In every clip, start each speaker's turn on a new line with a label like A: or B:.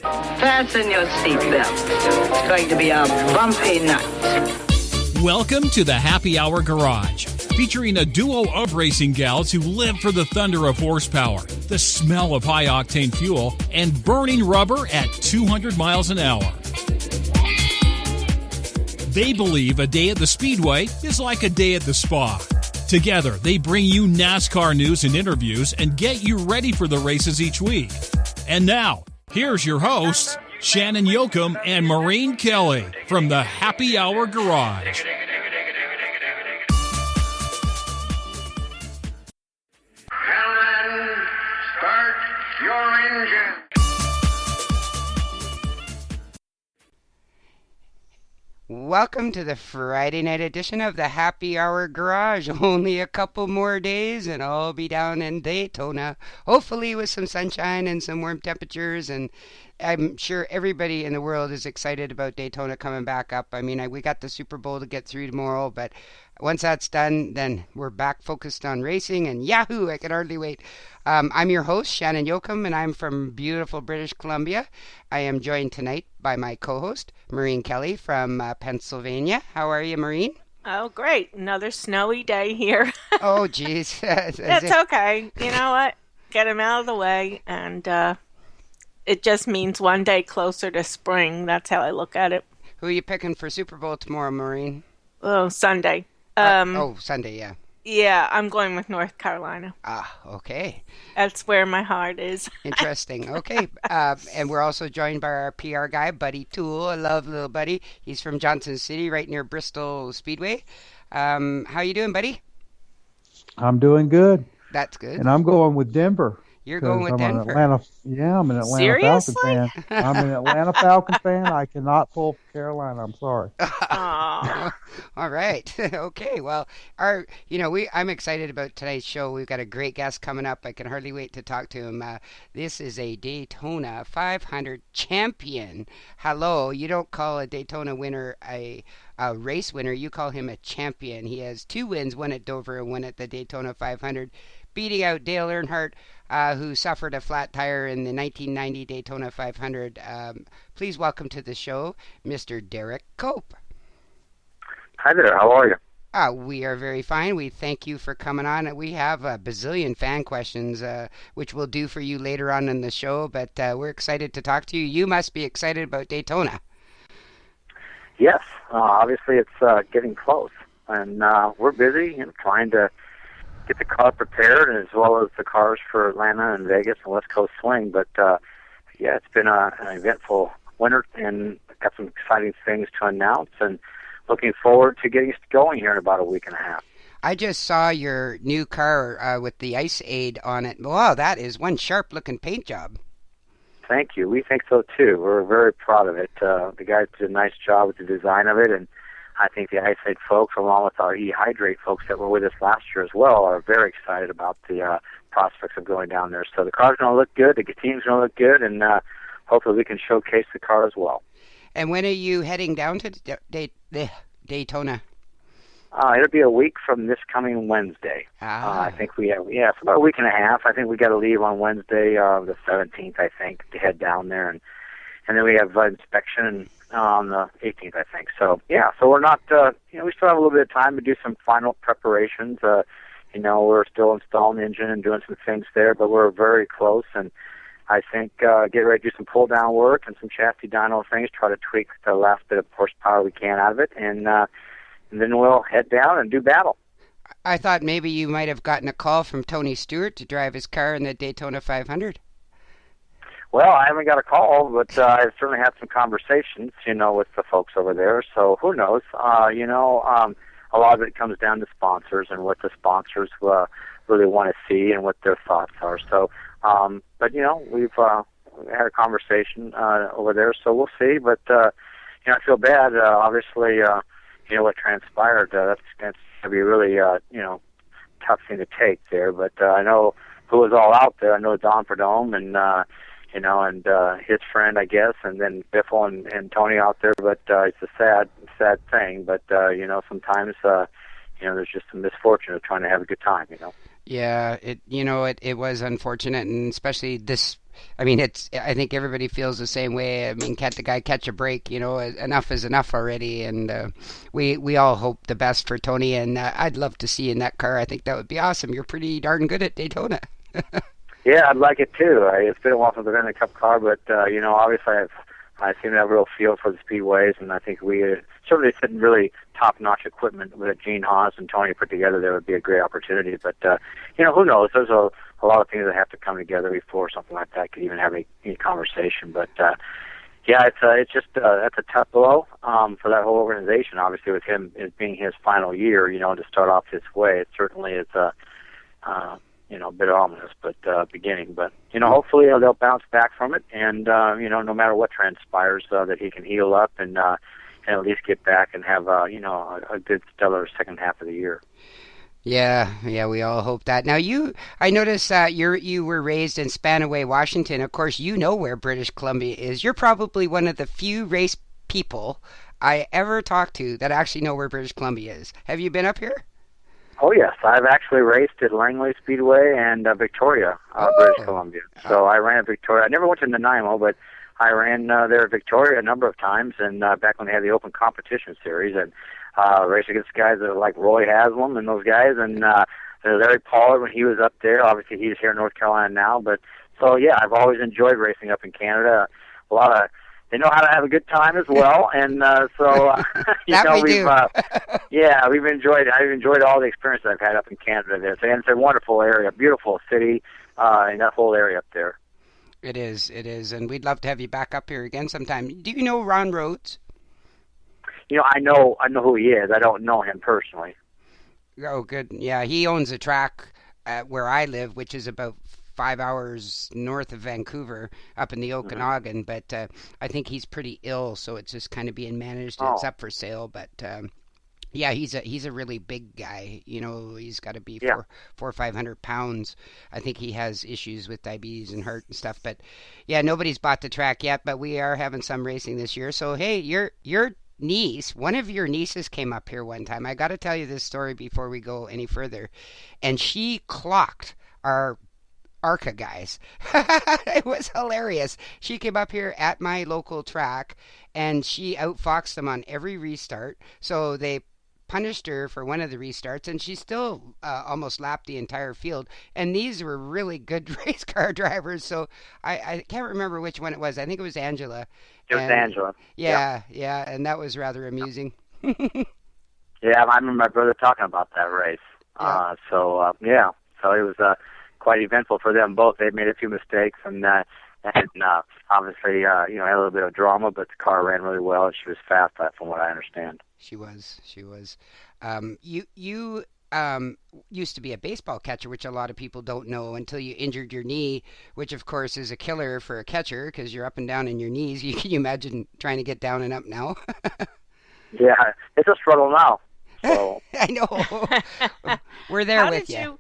A: Fasten your seatbelt. It's going to be a bumpy night.
B: Welcome to the Happy Hour Garage, featuring a duo of racing gals who live for the thunder of horsepower, the smell of high-octane fuel, and burning rubber at 200 miles an hour. They believe a day at the Speedway is like a day at the spa. Together, they bring you NASCAR news and interviews and get you ready for the races each week. And now, here's your hosts, Shannon Yoakum and Maureen Kelly from the Happy Hour Garage.
C: Gentlemen, start your engine.
D: Welcome to the Friday night edition of the Happy Hour Garage. Only a couple more days and I'll be down in Daytona, hopefully with some sunshine and some warm temperatures, and I'm sure everybody in the world is excited about Daytona coming back up. I mean, we got the Super Bowl to get through tomorrow, but once that's done, then we're back focused on racing, and yahoo, I can hardly wait. I'm your host, Shannon Yoakum, and I'm from beautiful British Columbia. I am joined tonight by my co-host, Maureen Kelly from Pennsylvania. How are you, Maureen?
E: Oh, great. Another snowy day here.
D: Oh, geez.
E: It's okay. You know what? Get them out of the way, and it just means one day closer to spring. That's how I look at it.
D: Who are you picking for Super Bowl tomorrow, Maureen?
E: Oh, Sunday.
D: Sunday, yeah.
E: Yeah, I'm going with North Carolina.
D: Ah, okay.
E: That's where my heart is.
D: Interesting. Okay. And we're also joined by our PR guy, Buddy Toole. I love little Buddy. He's from Johnson City, right near Bristol Speedway. How you doing, Buddy?
F: I'm doing good.
D: That's good.
F: And I'm going with Denver.
D: You're going with Denver?
F: I'm an Atlanta
E: Seriously?
F: Falcon fan. I'm an Atlanta Falcon fan. I cannot pull Carolina. I'm sorry.
D: All right. Okay. Well, I'm excited about tonight's show. We've got a great guest coming up. I can hardly wait to talk to him. This is a Daytona 500 champion. Hello. You don't call a Daytona winner a race winner. You call him a champion. He has 2 wins, one at Dover and one at the Daytona 500, beating out Dale Earnhardt, who suffered a flat tire in the 1990 Daytona 500. Please welcome to the show, Mr. Derrike Cope.
G: Hi there, how are you?
D: We are very fine. We thank you for coming on. We have a bazillion fan questions, which we'll do for you later on in the show, but we're excited to talk to you. You must be excited about Daytona.
G: Yes, obviously it's getting close, and we're busy and trying to get the car prepared, as well as the cars for Atlanta and Vegas and West Coast Swing. But yeah, it's been an eventful winter, and got some exciting things to announce, and looking forward to getting going here in about a week and a half.
D: I just saw your new car with the Ice Aid on it. Wow, that is one sharp-looking paint job. Thank
G: you. We think so, too. We're very proud of it. The guys did a nice job with the design of it, and I think the Ice Aid folks, along with our E-Hydrate folks that were with us last year as well, are very excited about the prospects of going down there. So the car's going to look good, the team's going to look good, and hopefully we can showcase the car as well. And when are you heading down to Daytona? It'll be a week from this coming Wednesday. I think we have, it's about a week and a half. I think we got to leave on Wednesday, the 17th, I think, to head down there. And then we have inspection on the 18th, I think. So, so we're not, we still have a little bit of time to do some final preparations. We're still installing the engine and doing some things there, but we're very close. And I think get ready to do some pull-down work and some chassis dyno things, try to tweak the last bit of horsepower we can out of it, and then we'll head down and do battle. I thought maybe you might have gotten a call from Tony Stewart to drive his car in the Daytona 500. Well, I haven't got a call, but I've certainly had some conversations, with the folks over there. So who knows? A lot of it comes down to sponsors and what the sponsors really want to see and what their thoughts are. So, but we've had a conversation over there, so we'll see. But I feel bad. Obviously, what transpired. That's going to be a really tough thing to take there. But I know who was all out there. I know Don Perdome and his friend, I guess, and then Biffle and Tony out there. But it's a sad thing. But sometimes there's just a misfortune of trying to have a good time. Yeah, it was unfortunate, and especially this
D: I mean, I think everybody feels the same way. I mean, can't the guy catch a break? You know, enough is enough already. And we all hope the best for Tony. And I'd love to see you in that car. I think that would be awesome. You're pretty darn good at Daytona.
G: Yeah, I'd like it too. It's been a while since I've been in a Cup car, but obviously I seem to have a real feel for the speedways, and I think we certainly sitting really top-notch equipment with Gene Haas and Tony put together. There would be a great opportunity, but who knows? There's a lot of things that have to come together before something like that could even have any conversation. But it's just that's a tough blow for that whole organization. Obviously, with him it being his final year, to start off this way, it certainly is a bit ominous, but beginning. But hopefully they'll bounce back from it, and no matter what transpires, that he can heal up and at least get back and have a good stellar second half of the year.
D: Yeah, we all hope that. Now, I noticed that you were raised in Spanaway, Washington. Of course, you know where British Columbia is. You're probably one of the few race people I ever talked to that actually know where British Columbia is. Have you been up here?
G: Oh, yes. I've actually raced at Langley Speedway and Victoria, British Columbia. So I ran at Victoria. I never went to Nanaimo, but I ran there at Victoria a number of times, and back when they had the Open Competition Series, and raced against guys that were like Roy Haslam and those guys, and Larry Pollard when he was up there. Obviously, he's here in North Carolina now. But so, yeah, I've always enjoyed racing up in Canada. They know how to have a good time as well, and we've enjoyed. I've enjoyed all the experience I've had up in Canada. There, and it's a wonderful area, beautiful city, and that whole area up there.
D: It is, and we'd love to have you back up here again sometime. Do you know Ron Rhodes?
G: I know who he is. I don't know him personally.
D: Oh, good. Yeah, he owns a track where I live, which is about 5 hours north of Vancouver, up in the Okanagan. But I think he's pretty ill, so it's just kind of being managed. It's up for sale, but yeah, he's a really big guy. He's got to be 400 or 500 pounds. I think he has issues with diabetes and heart and stuff. But yeah, nobody's bought the track yet, but we are having some racing this year. So hey, your niece, one of your nieces came up here one time. I got to tell you this story before we go any further, and she clocked our ARCA guys. It was hilarious. She came up here at my local track, and she outfoxed them on every restart. So they punished her for one of the restarts, and she still almost lapped the entire field. And these were really good race car drivers. So I can't remember which one it was. I think it was Angela.
G: It was Angela.
D: Yeah, and that was rather amusing.
G: Yeah, I remember my brother talking about that race.
D: Yeah.
G: So it was quite eventful for them both. They made a few mistakes, and obviously, had a little bit of drama, but the car ran really well, and she was fast, from what I understand.
D: She was. You used to be a baseball catcher, which a lot of people don't know until you injured your knee, which of course is a killer for a catcher because you're up and down in your knees. Can you imagine trying to get down and up now?
G: Yeah, it's a struggle now. So.
D: I know. We're there with you.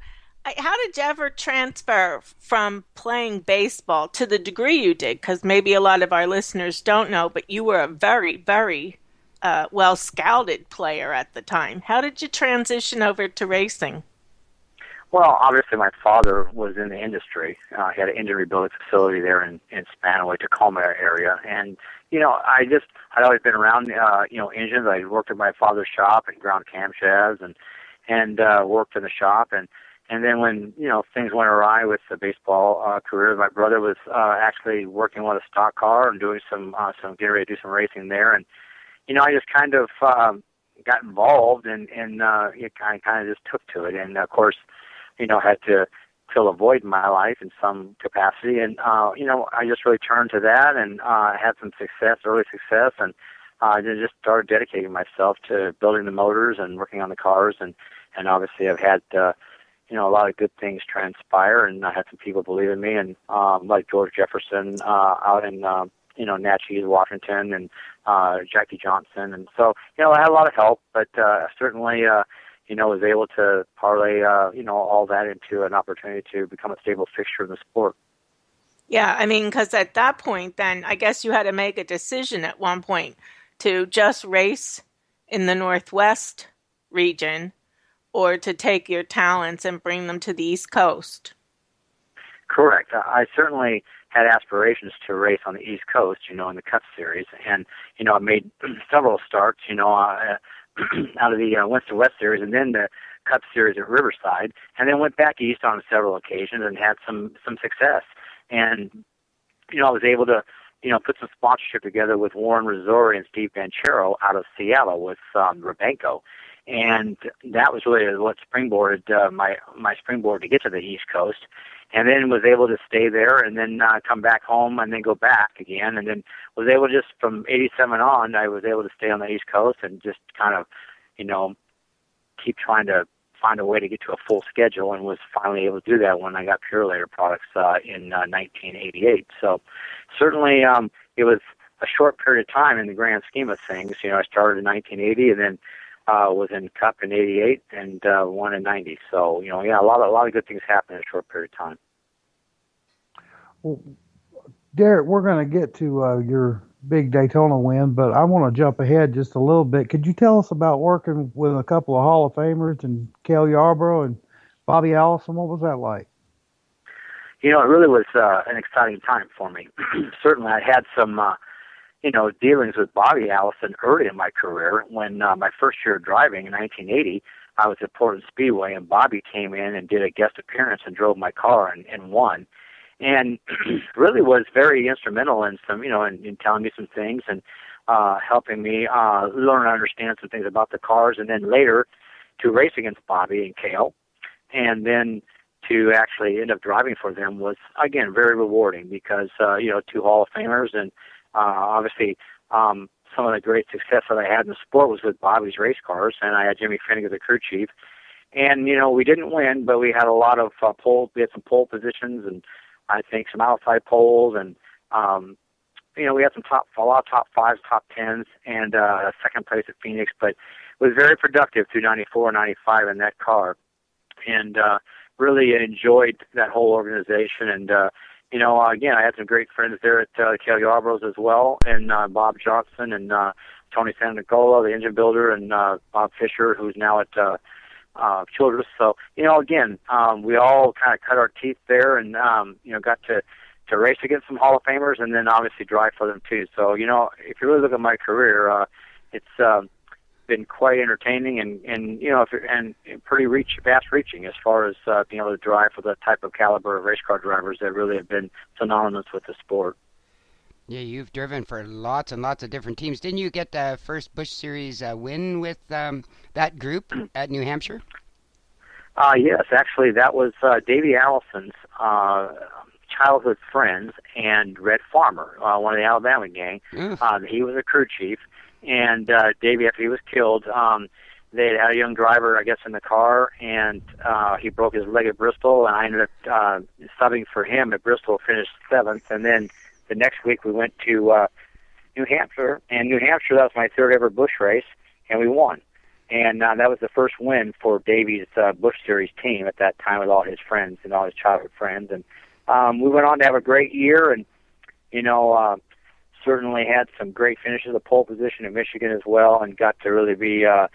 E: How did you ever transfer from playing baseball to the degree you did? Because maybe a lot of our listeners don't know, but you were a very, very well-scouted player at the time. How did you transition over to racing?
G: Well, obviously my father was in the industry. He had an engine rebuilding facility there in Spanaway, Tacoma area. And, I'd always been around, engines. I worked at my father's shop and ground camshafts and worked in the shop. And then when, things went awry with the baseball career, my brother was actually working with a stock car and doing some getting ready to do some racing there. And, I just kind of got involved and it kind of just took to it. And, of course, had to fill a void in my life in some capacity. And, I just really turned to that and had some early success. And I just started dedicating myself to building the motors and working on the cars. And obviously I've had a lot of good things transpire, and I had some people believe in me, and like George Jefferson out in Natchez, Washington, and Jackie Johnson, and so I had a lot of help, but certainly was able to parlay all that into an opportunity to become a stable fixture in the sport.
E: Yeah, I mean, because at that point, then I guess you had to make a decision at one point to just race in the Northwest region, or to take your talents and bring them to the East Coast.
G: Correct. I certainly had aspirations to race on the East Coast, in the Cup Series. And, I made several starts, out of the West to West Series and then the Cup Series at Riverside, and then went back east on several occasions and had some success. And, I was able to, put some sponsorship together with Warren Rizzori and Steve Banchero out of Seattle with Rubenko. And that was really what springboarded my springboard to get to the East Coast. And then was able to stay there and then come back home and then go back again. And then was able just from 87 on, I was able to stay on the East Coast and just kind of, keep trying to find a way to get to a full schedule, and was finally able to do that when I got Purelator products in 1988. So certainly it was a short period of time in the grand scheme of things. I started in 1980 and then was in Cup in 88 and won in 90. So, a lot of good things happened in a short period of time.
F: Well, Derrike, we're going to get to your big Daytona win, but I want to jump ahead just a little bit. Could you tell us about working with a couple of Hall of Famers and Cale Yarborough and Bobby Allison? What was that like?
G: It really was an exciting time for me. Certainly I had some dealings with Bobby Allison early in my career. When my first year of driving in 1980, I was at Portland Speedway, and Bobby came in and did a guest appearance and drove my car and won. And really was very instrumental in some, in telling me some things and helping me learn and understand some things about the cars. And then later to race against Bobby and Cale, and then to actually end up driving for them was, again, very rewarding because, two Hall of Famers and obviously some of the great success that I had in the sport was with Bobby's race cars, and I had Jimmy Finnick as the crew chief. And, we didn't win, but we had a lot of we had some pole positions and I think some outside poles, and we had a lot of top fives, top tens, and second place at Phoenix. But it was very productive through 94, 95 in that car, and really enjoyed that whole organization. And again, I had some great friends there at Cale Yarborough's as well, and Bob Johnson and Tony Santanicola, the engine builder, and Bob Fisher, who's now at Childress. So, again, we all kind of cut our teeth there and, got to race against some Hall of Famers and then obviously drive for them too. So, if you really look at my career, it's been quite entertaining and pretty fast reaching as far as being able to drive for the type of caliber of race car drivers that really have been synonymous with the sport.
D: Yeah, you've driven for lots and lots of different teams. Didn't you get the first Busch Series win with that group at New Hampshire?
G: Yes, actually, that was Davey Allison's childhood friends and Red Farmer, one of the Alabama gang. He was a crew chief, and Davey, after he was killed, they had a young driver, I guess, in the car, and he broke his leg at Bristol, and I ended up subbing for him at Bristol, finished 7th, and then the next week we went to New Hampshire, and New Hampshire, that was my third ever Busch race, and we won. And that was the first win for Davey's Busch Series team at that time with all his friends and all his childhood friends. And we went on to have a great year and, certainly had some great finishes of pole position in Michigan as well and got to really be, a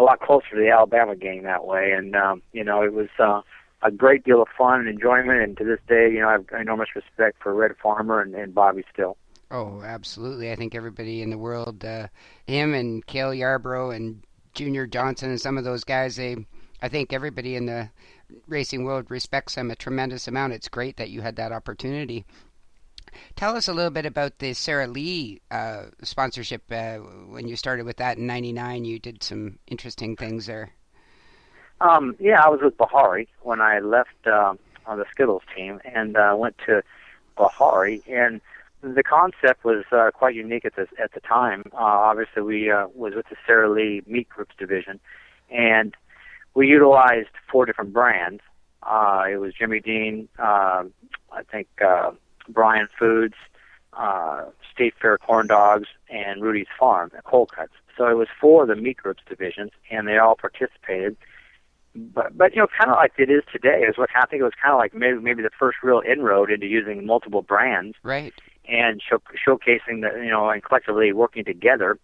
G: lot closer to the Alabama gang that way. And, it was a great deal of fun and enjoyment. And to this day, I have enormous respect for Red Farmer and Bobby Still.
D: Oh, absolutely. I think everybody in the world, him and Cale Yarborough and Junior Johnson and some of those guys, I think everybody in the racing world respects them a tremendous amount. It's great that you had that opportunity. Tell us a little bit about the Sara Lee sponsorship. When you started with that in 99, you did some interesting things there.
G: I was with Bahari when I left on the Skittles team and went to Bahari, and the concept was quite unique at the time. Obviously, we was with the Sara Lee Meat Groups division, and we utilized 4 different brands. It was Jimmy Dean, I think Brian Foods, State Fair Corn Dogs, and Rudy's Farm at Cold Cuts. So it was 4 of the Meat Groups divisions, and they all participated. But kind of like it is today, is what I think it was kind of like maybe the first real inroad into using multiple brands.
D: Right. And
G: showcasing that, and collectively working together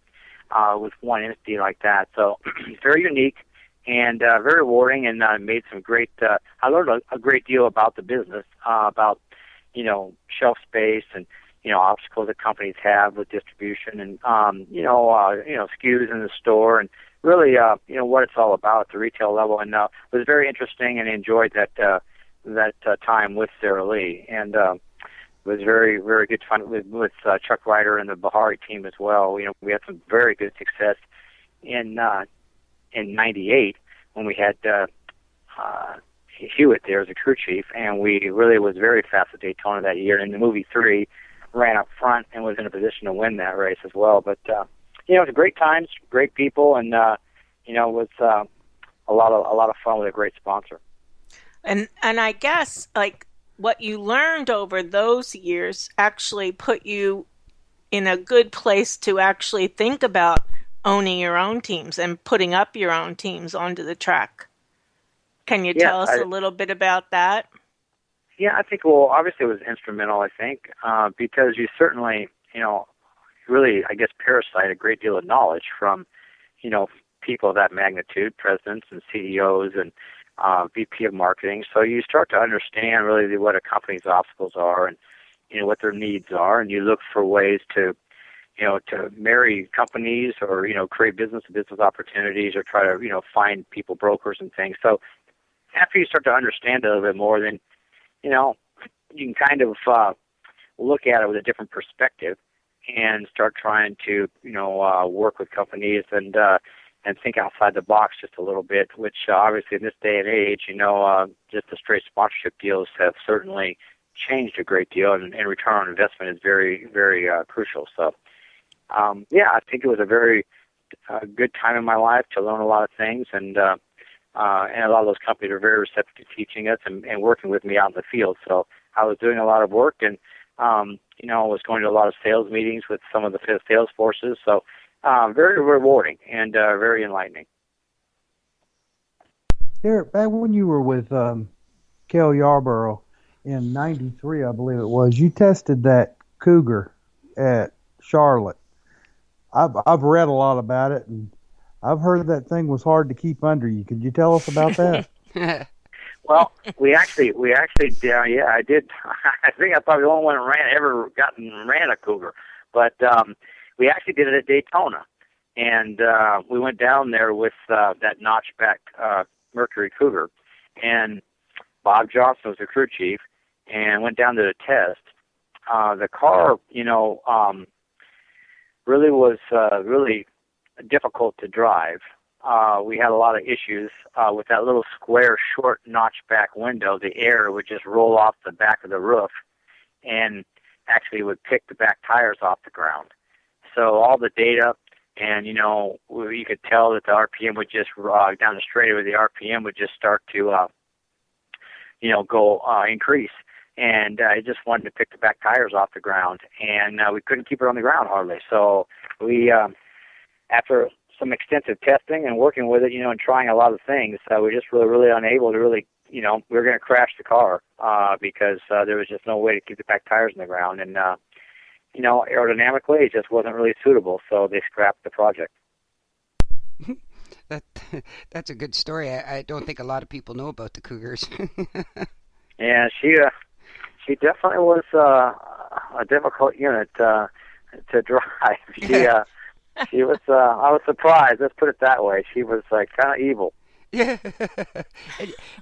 G: with one entity like that. So very unique and very rewarding, and made some great. I learned a great deal about the business, about shelf space and obstacles that companies have with distribution and SKUs in the store and really what it's all about at the retail level. And it was very interesting and enjoyed that time with Sarah Lee. And it was very, very good fun with Chuck Ryder and the Bahari team as well. We had some very good success in '98 when we had Hewitt there as a crew chief, and we really was very fast at Daytona that year. And the movie 3 ran up front and was in a position to win that race as well. But it was great times, great people, and it was a lot of fun with a great sponsor.
E: And I guess like what you learned over those years actually put you in a good place to actually think about owning your own teams and putting up your own teams onto the track. Can you tell us a little bit about that?
G: Yeah, I think, well, obviously it was instrumental, I think, because you certainly, really, I guess, parasite a great deal of knowledge from, people of that magnitude, presidents and CEOs and VP of marketing. So you start to understand really what a company's obstacles are and, what their needs are, and you look for ways to, to marry companies or, create business-to-business opportunities or try to, find people, brokers and things. So after you start to understand it a little bit more, then, you can kind of look at it with a different perspective and start trying to, work with companies and think outside the box just a little bit, which obviously in this day and age, just the straight sponsorship deals have certainly changed a great deal, and return on investment is very, very crucial. So, I think it was a very good time in my life to learn a lot of things, and a lot of those companies are very receptive to teaching us and working with me out in the field. So I was doing a lot of work and, was going to a lot of sales meetings with some of the sales forces. So very rewarding and very enlightening.
F: Derrike, back when you were with Cale Yarborough in '93, I believe it was, you tested that Cougar at Charlotte. I've read a lot about it, and I've heard that thing was hard to keep under you. Could you tell us about that?
G: Well, we actually, I did. I think I'm probably the only one who ran a Cougar, but we actually did it at Daytona, and we went down there with that notchback Mercury Cougar, and Bob Johnson was the crew chief, and went down to the test. The car, really was really difficult to drive. We had a lot of issues with that little square, short notchback window. The air would just roll off the back of the roof and actually would pick the back tires off the ground. So all the data, and, you could tell that the RPM would just, down the straightaway, the RPM would just start to, go increase. And I just wanted to pick the back tires off the ground, and we couldn't keep it on the ground hardly. So we, after some extensive testing and working with it, and trying a lot of things, we were just really unable to really, we were going to crash the car because there was just no way to keep the back tires on the ground. And, aerodynamically, it just wasn't really suitable, so they scrapped the project.
D: That's a good story. I don't think a lot of people know about the Cougars.
G: Yeah, she definitely was a difficult unit to drive. She was. I was surprised. Let's put it that way. She was like kind of evil.
D: Yeah,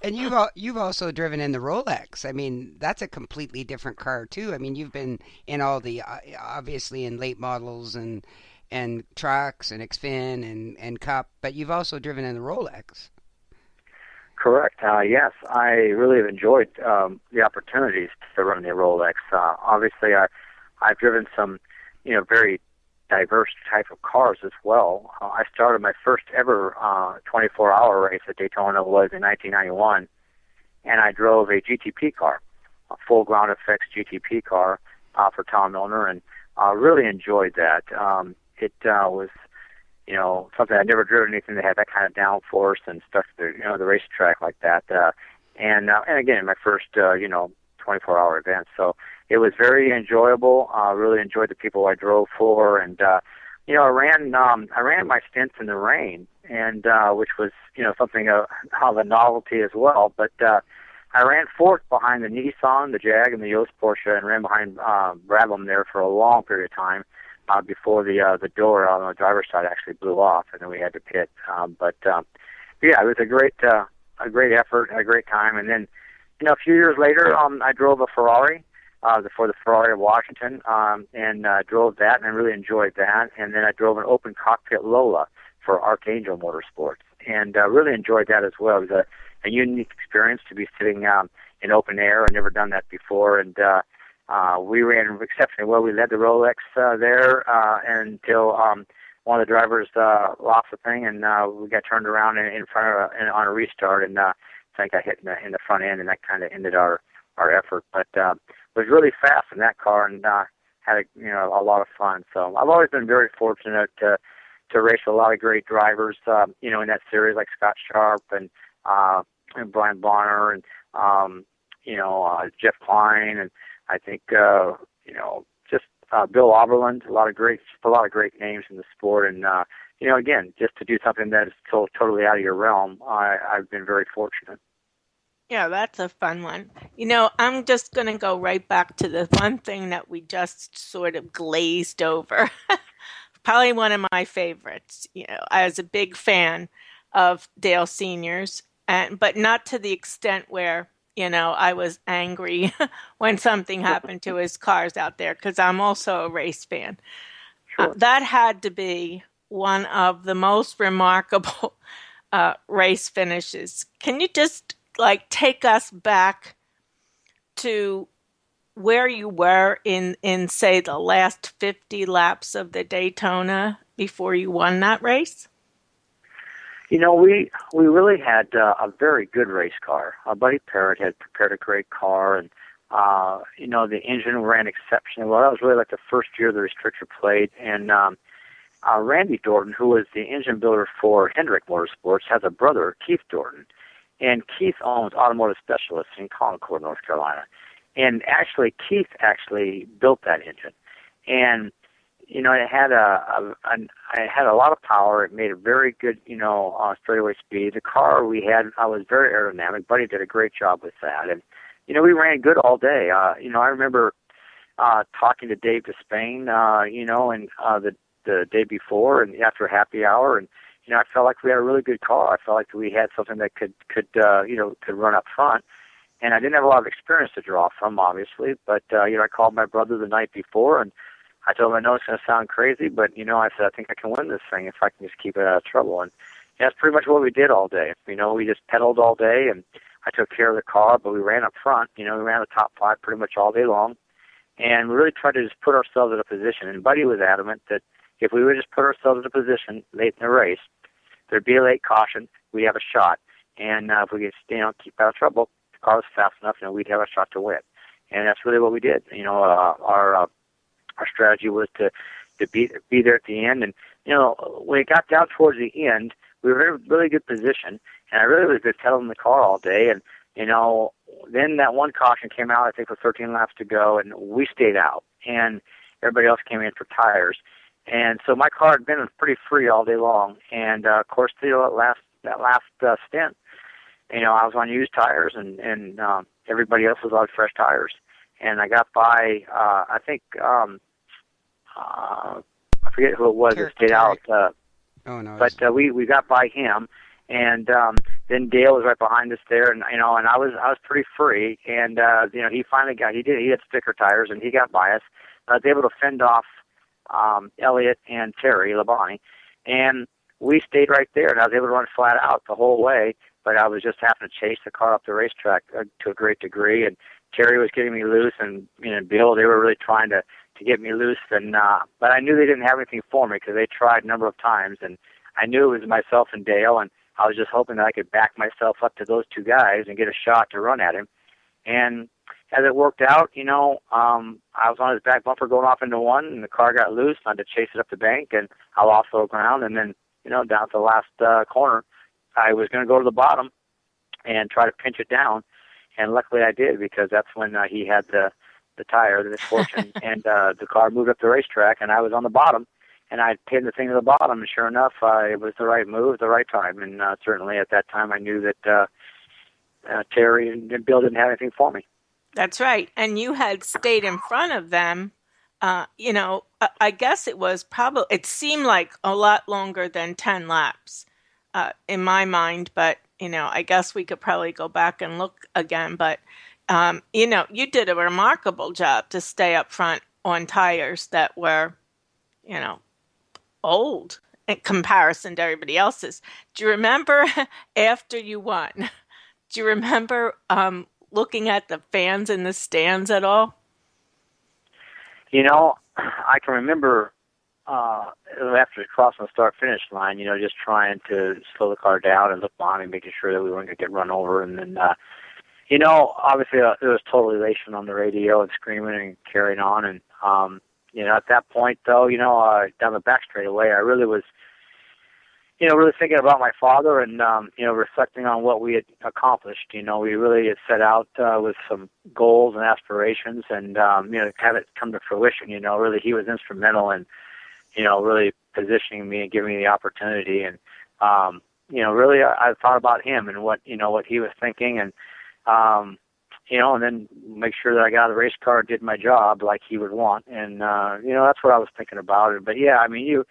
D: and you've also driven in the Rolex. I mean, that's a completely different car too. I mean, you've been in all the obviously in late models and trucks and Xfin and Cup, but you've also driven in the Rolex.
G: Correct. Yes, I really have enjoyed the opportunities to run the Rolex. Obviously, I've driven some, very diverse type of cars as well. I started my first ever 24-hour race at Daytona was in 1991, and I drove a GTP car, a full ground effects GTP car for Tom Milner, and really enjoyed that. It was, something I'd never driven anything that had that kind of downforce and stuff, the racetrack like that. And again, my first, 24-hour event. So it was very enjoyable. Really enjoyed the people I drove for, and I ran my stints in the rain, and which was something of a novelty as well. But I ran fourth behind the Nissan, the Jag, and the Yost Porsche, and ran behind Brabham there for a long period of time before the door on the driver's side actually blew off, and then we had to pit. Yeah, it was a great effort, a great time. And then, a few years later, I drove a Ferrari for the Ferrari of Washington, and drove that, and I really enjoyed that. And then I drove an open cockpit Lola for Archangel Motorsports, and really enjoyed that as well. It was a unique experience to be sitting in open air. I'd never done that before, and we ran exceptionally well. We led the Rolex there until one of the drivers lost the thing, and we got turned around in front of on a restart, and I think I hit in the front end, and that kind of ended our effort. But it was really fast in that car, and had a lot of fun. So I've always been very fortunate to race with a lot of great drivers, in that series, like Scott Sharp and Brian Bonner and Jeff Klein, and I think just Bill Oberlin, a lot of great names in the sport, and again, just to do something that is totally out of your realm, I've been very fortunate.
E: Yeah, that's a fun one. I'm just going to go right back to the one thing that we just sort of glazed over. Probably one of my favorites. I was a big fan of Dale Sr.'s, but not to the extent where, I was angry when something happened to his cars out there, because I'm also a race fan.
G: Sure.
E: That had to be one of the most remarkable race finishes. Can you just take us back to where you were in say the last 50 laps of the Daytona before you won that race?
G: We really had a very good race car. Buddy Parrott had prepared a great car, and the engine ran exceptionally well. That was really like the first year the restrictor played, and Randy Dorton, who was the engine builder for Hendrick Motorsports, has a brother, Keith Dorton, and Keith owns Automotive Specialists in Concord, North Carolina. And Keith built that engine, and it had it had a lot of power. It made a very good straightaway speed. The car we had was very aerodynamic. Buddy did a great job with that, and we ran good all day. I remember talking to Dave Despain, and the day before and after happy hour, and I felt like we had a really good car. I felt like we had something that could run up front. And I didn't have a lot of experience to draw from, obviously, but, I called my brother the night before, and I told him, I know it's going to sound crazy, but, I said, I think I can win this thing if I can just keep it out of trouble. And that's pretty much what we did all day. We just pedaled all day, and I took care of the car, but we ran up front. We ran the top five pretty much all day long, and we really tried to just put ourselves in a position. And Buddy was adamant that if we would just put ourselves in a position late in the race, there'd be a late caution, we'd have a shot. And if we could, keep out of trouble, the car was fast enough, we'd have a shot to win. And that's really what we did. Our strategy was to be there at the end. And, when it got down towards the end, we were in a really good position. And I really was just pedaling the car all day. And, then that one caution came out, I think, with 13 laps to go, and we stayed out. And everybody else came in for tires. And so my car had been pretty free all day long. And, of course, that last stint, I was on used tires, and everybody else was on fresh tires. And I got by, I think, I forget who it was that stayed out. But we got by him, and then Dale was right behind us there, and and I was pretty free, and he finally he had sticker tires, and he got by us. I was able to fend off Elliott and Terry Labonte, and we stayed right there, and I was able to run flat out the whole way, but I was just having to chase the car up the racetrack to a great degree, and Terry was getting me loose, and Bill, they were really trying to get me loose, and but I knew they didn't have anything for me because they tried a number of times, and I knew it was myself and Dale, and I was just hoping that I could back myself up to those two guys and get a shot to run at him. And as it worked out, I was on his back bumper going off into one, and the car got loose. I had to chase it up the bank, and I lost the ground. And then, down at the last corner, I was going to go to the bottom and try to pinch it down. And luckily I did, because that's when he had the tire, the misfortune, and the car moved up the racetrack, and I was on the bottom. And I pinned the thing to the bottom, and sure enough, it was the right move at the right time. And certainly at that time, I knew that Terry and Bill didn't have anything for me.
E: That's right. And you had stayed in front of them. I guess it seemed like a lot longer than 10 laps in my mind, but, I guess we could probably go back and look again. But, you did a remarkable job to stay up front on tires that were, old in comparison to everybody else's. Do you remember after you won? Do you remember looking at the fans in the stands at all?
G: I can remember after crossing the start-finish line, just trying to slow the car down and look behind me, making sure that we weren't going to get run over. And then, obviously there was total elation on the radio and screaming and carrying on. And, at that point, though, down the back straightaway, I really was, really thinking about my father and, reflecting on what we had accomplished. We really had set out with some goals and aspirations and, have it come to fruition. Really he was instrumental in, really positioning me and giving me the opportunity. And, really I thought about him and what he was thinking and, and then make sure that I got out of the race car and did my job like he would want. And, that's what I was thinking about. But yeah, I mean,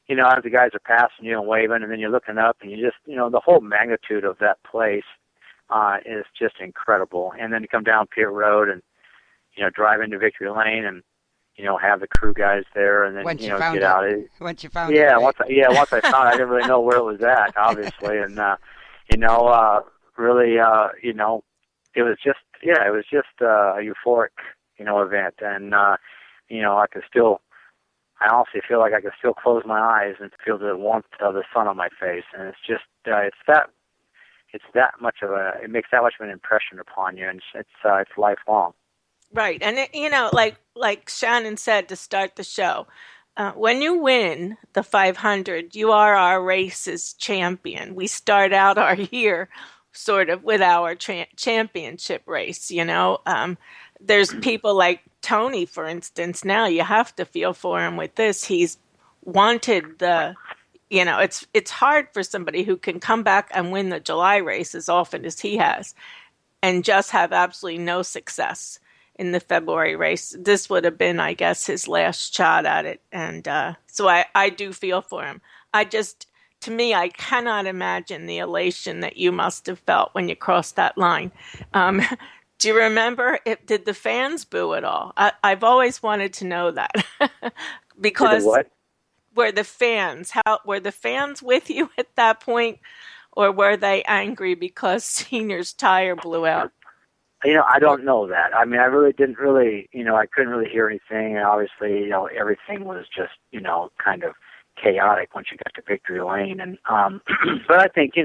G: as the guys are passing you and waving, and then you're looking up, and you just, the whole magnitude of that place is just incredible. And then you come down Pier Road and, drive into Victory Lane and, have the crew guys there, and then,
D: Once you
G: get
D: found
G: out.
D: Once you found it.
G: Yeah,
D: Right?
G: once I found it, I didn't really know where it was at, obviously. And, really, it was just a euphoric, event. And, I honestly feel like I can still close my eyes and feel the warmth of the sun on my face, and it's just it makes that much of an impression upon you, and it's lifelong.
E: Right, and like Shannon said to start the show, when you win the 500, you are our race's champion. We start out our year sort of with our championship race. There's people like Tony, for instance. Now you have to feel for him with this. He's wanted it's hard for somebody who can come back and win the July race as often as he has and just have absolutely no success in the February race. This would have been, I guess, his last shot at it. And so I do feel for him. To me, I cannot imagine the elation that you must have felt when you crossed that line. Do you remember? Did the fans boo at all? I've always wanted to know that because were the fans with you at that point, or were they angry because Senior's tire blew out?
G: I don't know that. I mean, I really didn't really, I couldn't really hear anything, and obviously, everything was just, kind of chaotic once you got to Victory Lane, and but I think,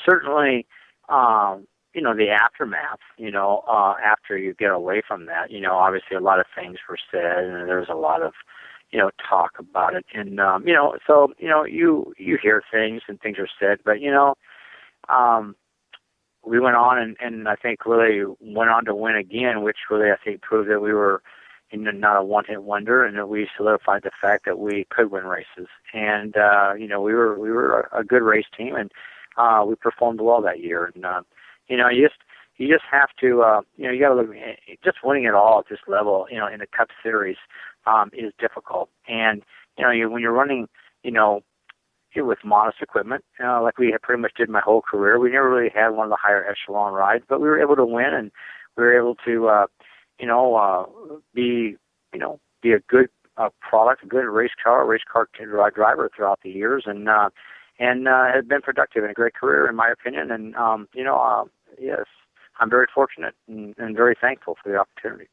G: certainly. The aftermath, after you get away from that, obviously a lot of things were said and there was a lot of, talk about it. And, so, you hear things and things are said, but, we went on and I think really went on to win again, which really I think proved that we were not a one-hit wonder and that we solidified the fact that we could win races. And, we were a good race team and we performed well that year. And, you just have to, you got to look, just winning it all at this level, in the Cup Series, is difficult. And, when you're running, with modest equipment, like we pretty much did my whole career, we never really had one of the higher echelon rides, but we were able to win and we were able to, be a good product, a good race car driver throughout the years. And has been productive in a great career, in my opinion. And, yes, I'm very fortunate and very thankful for the opportunity.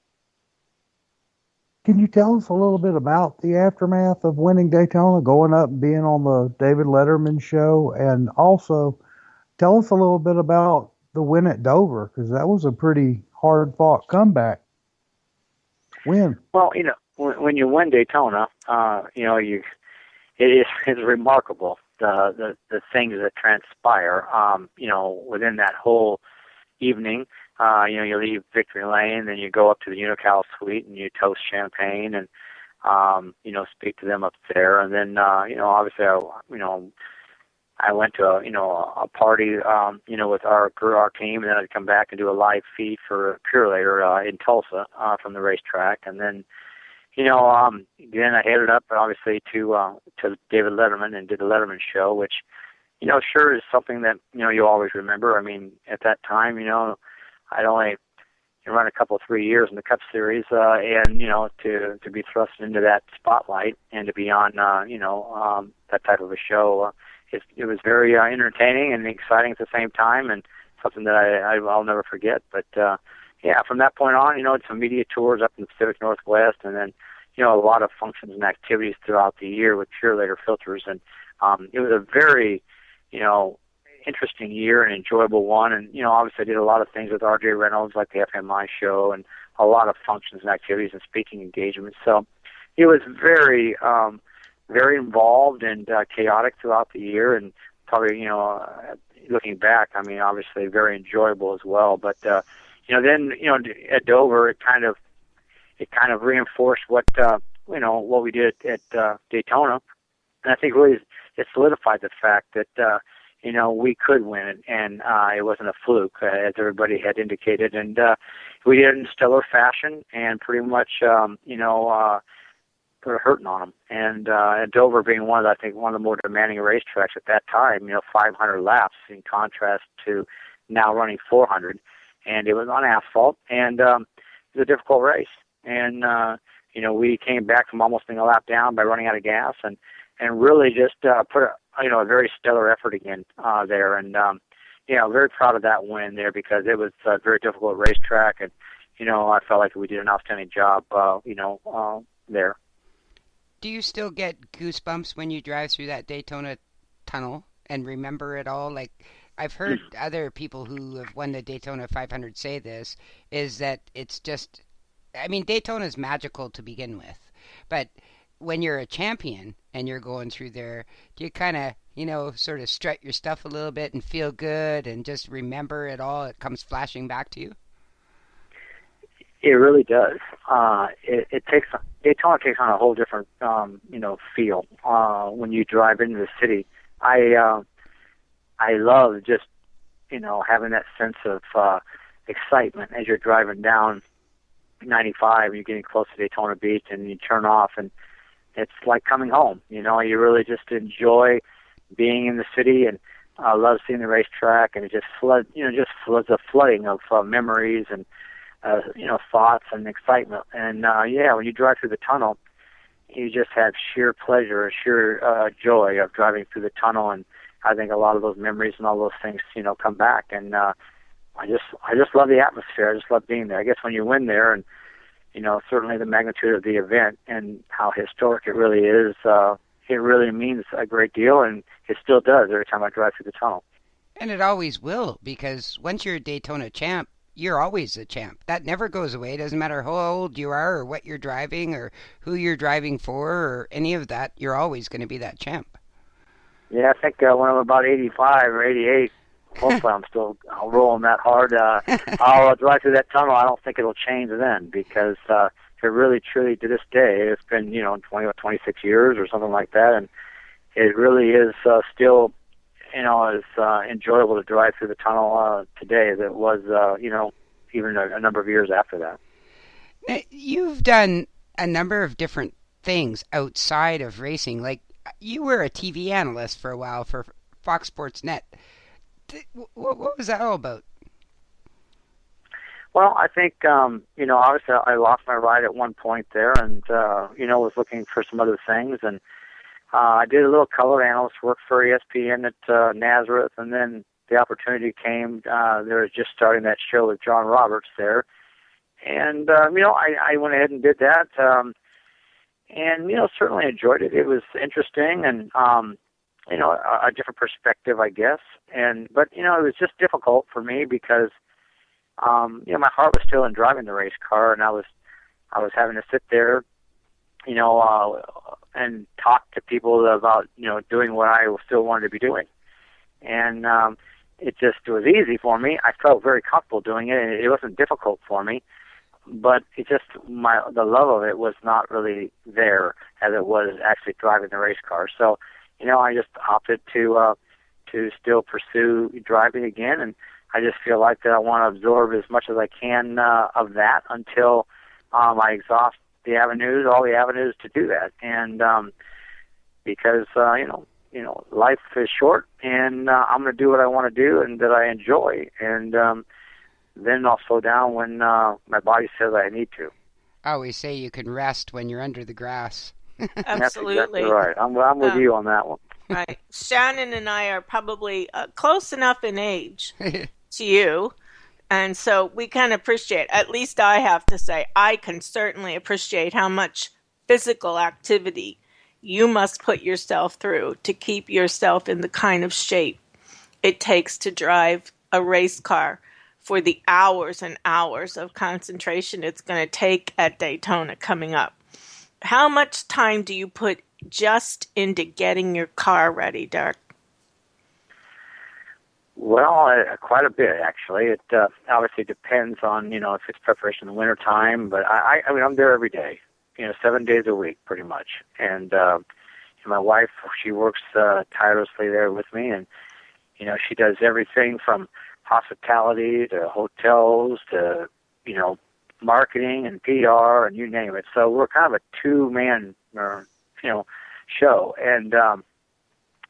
F: Can you tell us a little bit about the aftermath of winning Daytona, going up and being on the David Letterman show, and also tell us a little bit about the win at Dover, because that was a pretty hard-fought comeback win.
G: Well, when you win Daytona, it's remarkable. The things that transpire, within that whole evening. You leave Victory Lane, then you go up to the Unical Suite and you toast champagne and, speak to them up there. And then, obviously, I went to a party, with our team, and then I'd come back and do a live feed for Purelator in Tulsa from the racetrack, and then then I headed up obviously to David Letterman and did the Letterman show, which sure is something that you always remember. I mean, at that time, I'd only run a couple 3 years in the Cup Series, and to be thrust into that spotlight and to be on that type of a show. It was very entertaining and exciting at the same time, and something that I'll never forget. But from that point on, it's some media tours up in the Pacific Northwest, and then a lot of functions and activities throughout the year with Purelator filters, and it was a very interesting year and enjoyable one. And obviously I did a lot of things with R.J. Reynolds, like the FMI show, and a lot of functions and activities and speaking engagements. So it was very very involved and chaotic throughout the year, and probably, looking back, I mean, obviously very enjoyable as well. But, then, at Dover, it kind of reinforced what we did at Daytona. And I think really it solidified the fact that, we could win it, and it wasn't a fluke, as everybody had indicated. And we did it in stellar fashion and pretty much, put a hurting on them. And Dover being one of the more demanding racetracks at that time, 500 laps in contrast to now running 400. And it was on asphalt, and it was a difficult race. And, we came back from almost being a lap down by running out of gas, and really just put a very stellar effort again there. And, very proud of that win there, because it was a very difficult racetrack, and, I felt like we did an outstanding job, there.
D: Do you still get goosebumps when you drive through that Daytona tunnel and remember it all? Like, I've heard other people who have won the Daytona 500 say this, is that it's just, I mean, Daytona's magical to begin with, but when you're a champion and you're going through there, do you kind of, sort of strut your stuff a little bit and feel good and just remember it all? It comes flashing back to you?
G: It really does. Daytona takes on a whole different, feel when you drive into the city. I love just, having that sense of excitement as you're driving down 95 and you're getting close to Daytona Beach, and you turn off, and it's like coming home. You really just enjoy being in the city, and love seeing the racetrack, and it just floods a flooding of memories and thoughts and excitement. And when you drive through the tunnel, you just have sheer pleasure, sheer joy of driving through the tunnel. And I think a lot of those memories and all those things, come back. And I just love the atmosphere. I just love being there. I guess when you win there, and certainly the magnitude of the event and how historic it really is, it really means a great deal, and it still does every time I drive through the tunnel.
D: And it always will, because once you're a Daytona champ, you're always a champ. That never goes away. It doesn't matter how old you are or what you're driving or who you're driving for or any of that. You're always going to be that champ.
G: Yeah, I think when I'm about 85 or 88, hopefully I'm still rolling that hard. I'll drive through that tunnel. I don't think it'll change then, because it really, truly, to this day, it's been 20 or 26 years or something like that, and it really is still as enjoyable to drive through the tunnel today as it was, even a number of years after that.
D: Now, you've done a number of different things outside of racing. Like, you were a TV analyst for a while for Fox Sports Net. What was that all about?
G: Well, I think, obviously I lost my ride at one point there, and, was looking for some other things, and I did a little color analyst work for ESPN at Nazareth, and then the opportunity came. They were just starting that show with John Roberts there, and I went ahead and did that, and certainly enjoyed it. It was interesting, and a different perspective, I guess, but it was just difficult for me because my heart was still in driving the race car, and I was having to sit there, and talk to people about, doing what I still wanted to be doing. And it was easy for me. I felt very comfortable doing it, and it wasn't difficult for me. But it just, the love of it was not really there as it was actually driving the race car. So, I just opted to to still pursue driving again, and I just feel like that I want to absorb as much as I can of that until I exhaust all the avenues to do that. And because life is short, and I'm going to do what I want to do and that I enjoy, and then I'll slow down when my body says I need to.
D: I always say you can rest when you're under the grass.
E: Absolutely.
G: That's exactly right. I'm with you on that one.
E: Right. Shannon and I are probably close enough in age to you, and so we can appreciate, at least I have to say, I can certainly appreciate how much physical activity you must put yourself through to keep yourself in the kind of shape it takes to drive a race car for the hours and hours of concentration it's going to take at Daytona coming up. How much time do you put just into getting your car ready, Derrike?
G: Well, quite a bit, actually. It obviously depends on, if it's preparation in the wintertime, but I mean, I'm there every day, 7 days a week, pretty much. And my wife, she works tirelessly there with me, and, she does everything from hospitality to hotels to, marketing and PR and you name it. So we're kind of a two-man, show. And there are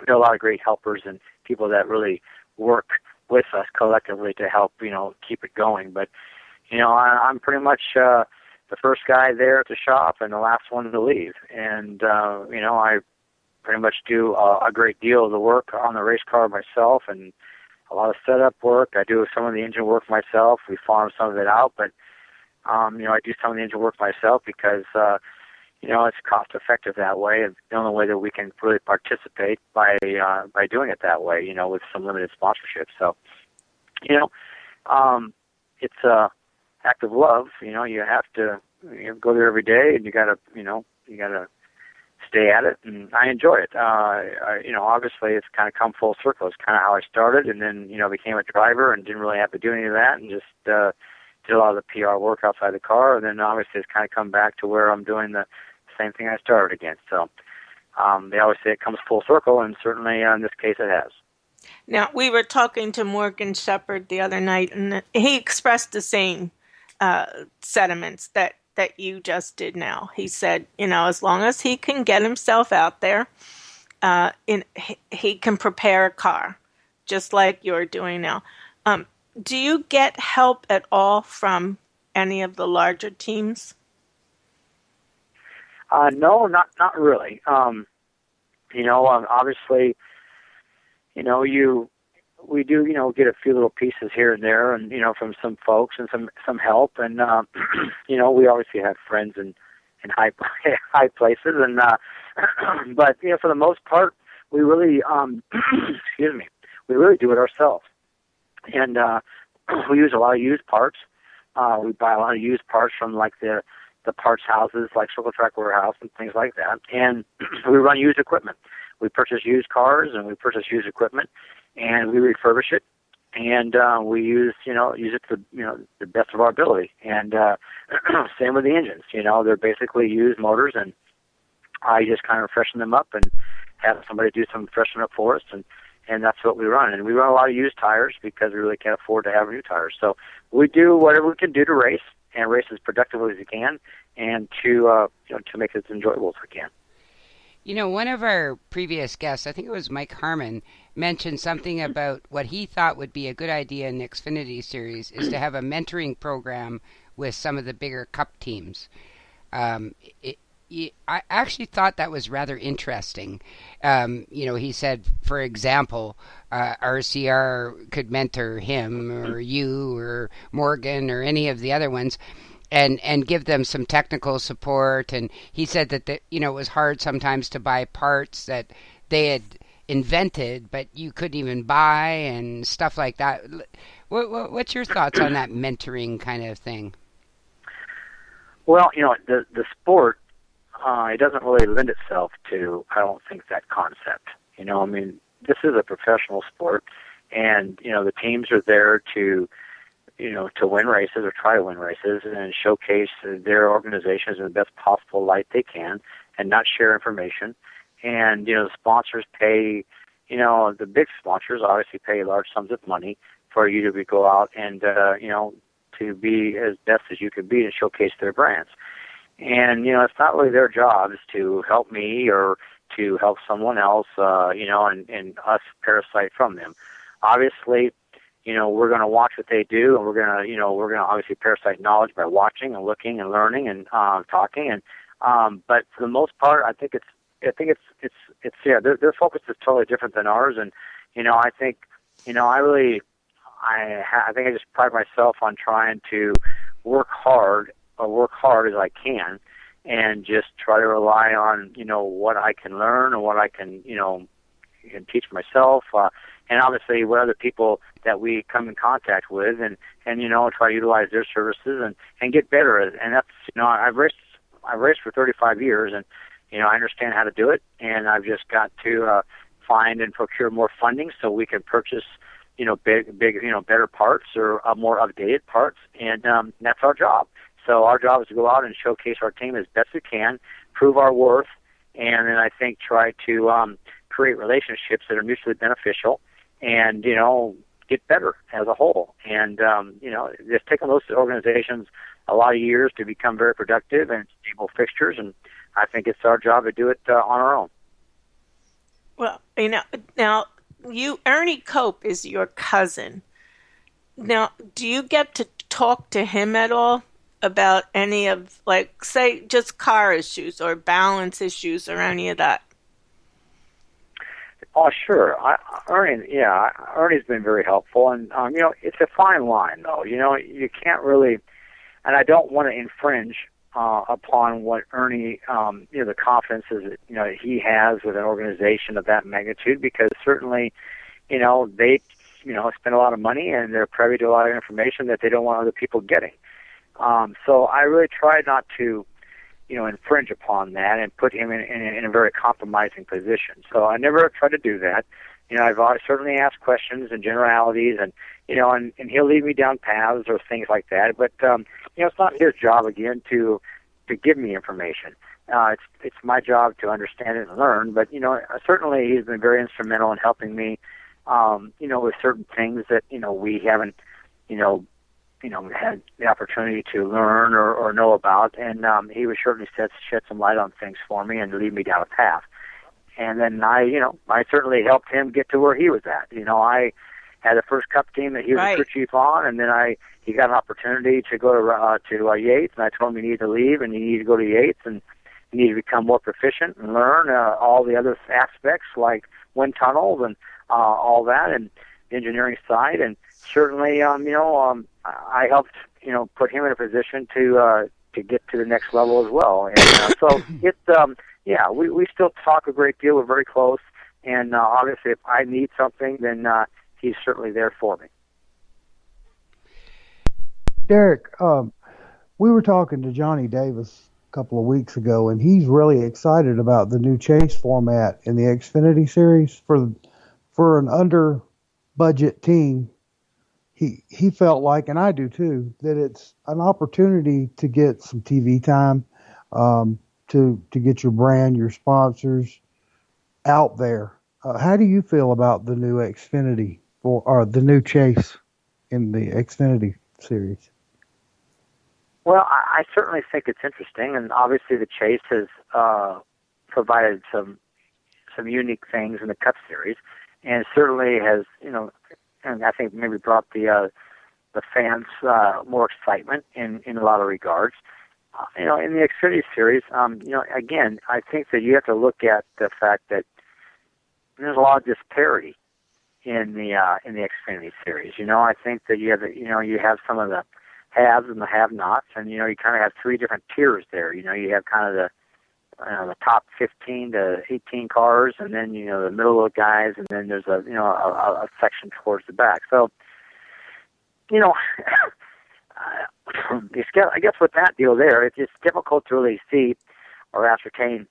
G: a lot of great helpers and people that really work with us collectively to help, keep it going. But, I'm pretty much the first guy there at the shop and the last one to leave. And, I pretty much do a great deal of the work on the race car myself and a lot of setup work. I do some of the engine work myself. We farm some of it out, but, I do some of the engine work myself because, it's cost effective that way. It's the only way that we can really participate by doing it that way, with some limited sponsorship. So, it's a act of love. You have to go there every day, and you gotta stay at it. And I enjoy it. Obviously, it's kind of come full circle. It's kind of how I started, and then became a driver and didn't really have to do any of that, and just did a lot of the PR work outside the car. And then obviously, it's kind of come back to where I'm doing the same thing I started again. So they always say it comes full circle, and certainly in this case it has.
E: Now, we were talking to Morgan Shepherd the other night, and he expressed the same sentiments that you just did now. He said, as long as he can get himself out there, he can prepare a car, just like you're doing now. Do you get help at all from any of the larger teams?
G: No, not really. Obviously, we do, get a few little pieces here and there, and from some folks and some help, and we obviously have friends in high places, and but for the most part, we really we really do it ourselves, and we use a lot of used parts. We buy a lot of used parts from like the parts houses like Circle Track Warehouse and things like that. And we run used equipment. We purchase used cars and we purchase used equipment and we refurbish it. And we use it to the best of our ability. And same with the engines. They're basically used motors, and I just kind of freshen them up and have somebody do some freshen up for us, and that's what we run. And we run a lot of used tires because we really can't afford to have new tires. So we do whatever we can do to race, and race as productively as we can, and to make it as enjoyable as we can.
D: One of our previous guests, I think it was Mike Harmon, mentioned something about what he thought would be a good idea in the Xfinity Series is to have a mentoring program with some of the bigger Cup teams. I actually thought that was rather interesting. He said, for example, RCR could mentor him or you or Morgan or any of the other ones and give them some technical support. And he said that, it was hard sometimes to buy parts that they had invented, but you couldn't even buy and stuff like that. What's your thoughts on that mentoring kind of thing?
G: Well, the sport, it doesn't really lend itself to, I don't think, that concept. This is a professional sport, and, the teams are there to win races or try to win races and showcase their organizations in the best possible light they can and not share information. And, the sponsors pay, the big sponsors obviously pay large sums of money for you to go out and, to be as best as you can be and showcase their brands. And, it's not really their job is to help me or to help someone else, and us parasite from them. Obviously, we're going to watch what they do, and we're going to obviously parasite knowledge by watching and looking and learning and talking. And but for the most part, I think their focus is totally different than ours. And I think I think I just pride myself on trying to work hard as I can, and just try to rely on what I can learn and what I can can teach myself, and obviously what other people that we come in contact with, and try to utilize their services and get better at it. And that's I've raced for 35 years, and I understand how to do it, and I've just got to find and procure more funding so we can purchase big better parts or more updated parts, and that's our job. So our job is to go out and showcase our team as best we can, prove our worth, and then I think try to create relationships that are mutually beneficial, and get better as a whole. And it's taken those organizations a lot of years to become very productive and stable fixtures, and I think it's our job to do it on our own.
E: Well, now Derrike Cope is your cousin. Now, do you get to talk to him at all about any of, like, say, just car issues or balance issues or any of that?
G: Oh, sure. Ernie's been very helpful, and it's a fine line, though. You can't really, and I don't want to infringe upon what Ernie, the confidences that he has with an organization of that magnitude, because certainly, they, spend a lot of money and they're privy to a lot of information that they don't want other people getting. So I really try not to, infringe upon that and put him in a very compromising position. So I never try to do that. I've certainly asked questions and generalities, and and he'll lead me down paths or things like that. But it's not his job again to give me information. It's my job to understand it and learn. But certainly he's been very instrumental in helping me, with certain things that we haven't, had the opportunity to learn or know about, and he would certainly shed some light on things for me and lead me down a path. And then I certainly helped him get to where he was at. I had the first Cup team that he was the crew chief on, and then he got an opportunity to go to Yates, and I told him he needed to leave and he needed to go to Yates, and he needed to become more proficient and learn all the other aspects like wind tunnels and all that, and the engineering side. And certainly, I helped put him in a position to get to the next level as well. And so it's we still talk a great deal. We're very close, and obviously, if I need something, then he's certainly there for me.
F: Derrike, we were talking to Johnny Davis a couple of weeks ago, and he's really excited about the new chase format in the Xfinity series for an under budget team. He felt like, and I do too, that it's an opportunity to get some TV time, to get your brand, your sponsors out there. How do you feel about the new Xfinity or the new chase in the Xfinity series?
G: Well, I certainly think it's interesting, and obviously the chase has provided some unique things in the Cup Series, and certainly has and I think maybe brought the fans more excitement in a lot of regards. In the Xfinity Series, again, I think that you have to look at the fact that there's a lot of disparity in the Xfinity Series. I think that you have some of the haves and the have-nots, and you kind of have three different tiers there. You have kind of the top 15 to 18 cars, and then the middle of the guys, and then there's a section towards the back. So I guess with that deal there, it's just difficult to really see or ascertain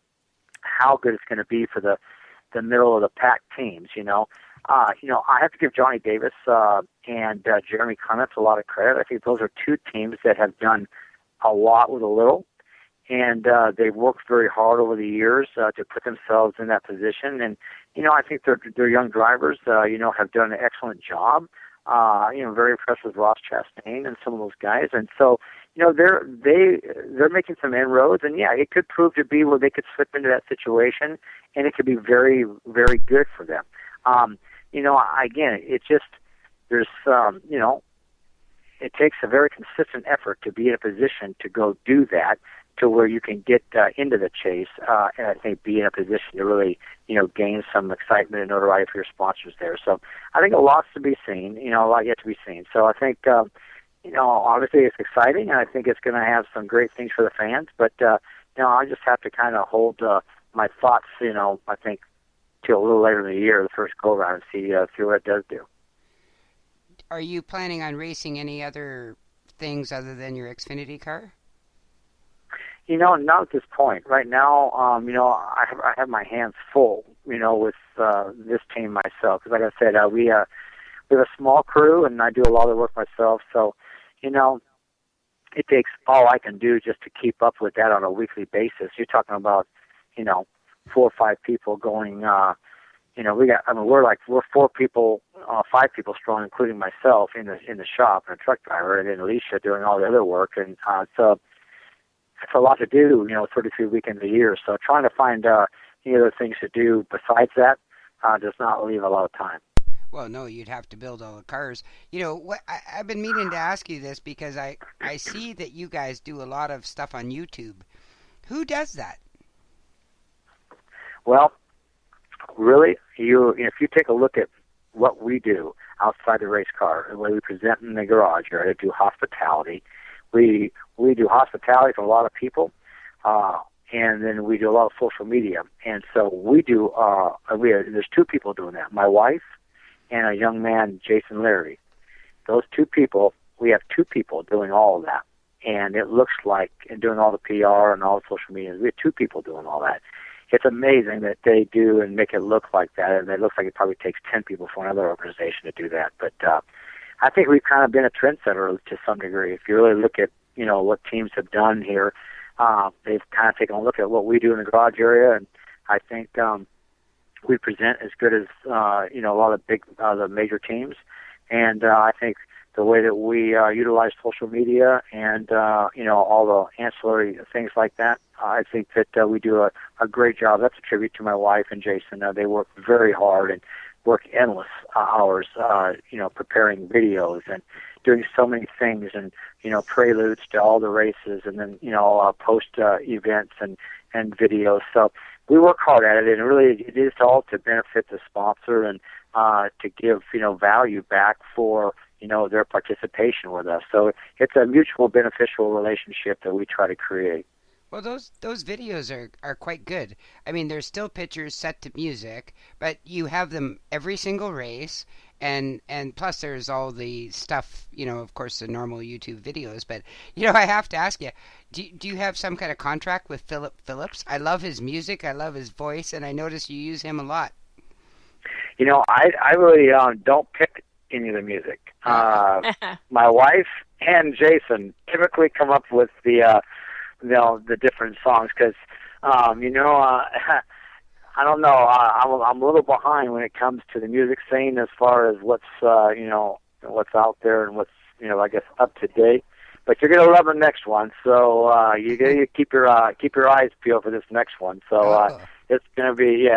G: how good it's going to be for the middle of the pack teams. I have to give Johnny Davis and Jeremy Clements a lot of credit. I think those are two teams that have done a lot with a little. and they've worked very hard over the years to put themselves in that position. And I think their young drivers, have done an excellent job. Very impressed with Ross Chastain and some of those guys. And so, they're making some inroads, and yeah, it could prove to be where they could slip into that situation, and it could be very, very good for them. Again, it just there's it takes a very consistent effort to be in a position to go do that, to where you can get into the chase, and I think be in a position to really, gain some excitement and notoriety for your sponsors there. So I think a lot's to be seen, a lot yet to be seen. So I think, obviously it's exciting, and I think it's going to have some great things for the fans. But, I just have to kind of hold my thoughts, I think, till a little later in the year, the first go-around, and see what it does do.
D: Are you planning on racing any other things other than your Xfinity car?
G: Not at this point. Right now, I have my hands full, with this team myself. Because like I said, we have a small crew, and I do a lot of the work myself. So, it takes all I can do just to keep up with that on a weekly basis. You're talking about, 4 or 5 people going. We're 4 people, 5 people strong, including myself in the shop, and a truck driver, and then Alicia doing all the other work, and so. It's a lot to do, 33 weekends a year. So trying to find any other things to do besides that does not leave a lot of time.
D: Well, no, you'd have to build all the cars. I've been meaning to ask you this because I see that you guys do a lot of stuff on YouTube. Who does that?
G: Well, really, if you take a look at what we do outside the race car, the way we present in the garage area, do hospitality. We do hospitality for a lot of people, and then we do a lot of social media. And so we do. There's 2 people doing that. My wife and a young man, Jason Larry. Those 2 people. We have 2 people doing all of that, and it looks like, and doing all the PR and all the social media. We have 2 people doing all that. It's amazing that they do and make it look like that, and it looks like it probably takes 10 people for another organization to do that. But I think we've kind of been a trendsetter to some degree. If you really look at, what teams have done here, they've kind of taken a look at what we do in the garage area, and I think we present as good as, a lot of the major teams. And I think the way that we utilize social media and, all the ancillary things like that, I think that we do a great job. That's a tribute to my wife and Jason. They work very hard and work endless hours, preparing videos and doing so many things, and preludes to all the races, and then post events and videos. So we work hard at it, and really it is all to benefit the sponsor and to give value back for their participation with us. So it's a mutual beneficial relationship that we try to create.
D: Well, those videos are quite good. I mean, there's still pictures set to music, but you have them every single race, and plus there's all the stuff, of course, the normal YouTube videos. But, I have to ask you, do you have some kind of contract with Philip Phillips? I love his music, I love his voice, and I notice you use him a lot.
G: I really don't pick any of the music. My wife and Jason typically come up with the different songs, because I don't know, I'm a little behind when it comes to the music scene as far as what's what's out there and what's I guess up to date. But you're gonna love the next one, so you gotta keep your eyes peeled for this next one. So it's gonna be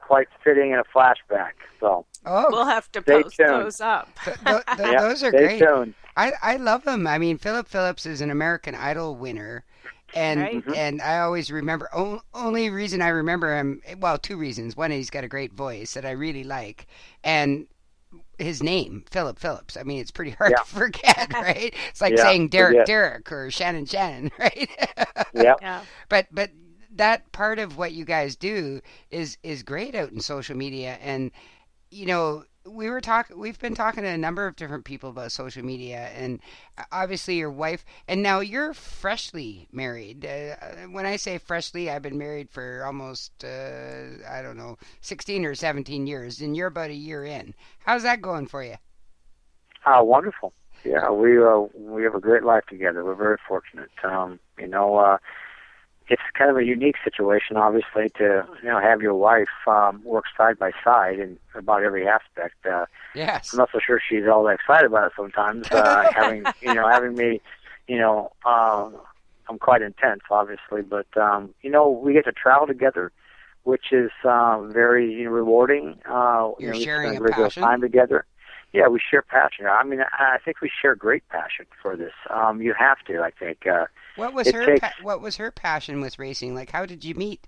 G: quite fitting in a flashback. So
E: we'll have to post those up.
D: Those are
G: great.
D: Tuned. I love them. I mean, Philip Phillips is an American Idol winner, and
E: right.
D: And I always remember. Only reason I remember him, well, 2 reasons. One, he's got a great voice that I really like, and his name, Philip Phillips. I mean, it's pretty hard to forget, right? It's like saying Derrike or Shannon, right?
G: Yeah.
D: But that part of what you guys do is great out in social media, and we've been talking to a number of different people about social media, and obviously your wife, and now you're freshly married. When I say freshly, I've been married for almost 16 or 17 years, and you're about a year in. How's that going for you?
G: Wonderful. Yeah, we have a great life together. We're very fortunate. it's kind of a unique situation, obviously, to have your wife work side by side in about every aspect.
D: Yes.
G: I'm not so sure she's all that excited about it sometimes. Having me, I'm quite intense, obviously, but we get to travel together, which is very rewarding.
D: You're
G: we
D: sharing
G: spend
D: a
G: great deal of
D: passion?
G: time together. Yeah, we share passion. I mean, I think we share great passion for this. You have to, I think.
D: What was her passion with racing? Like, how did you meet?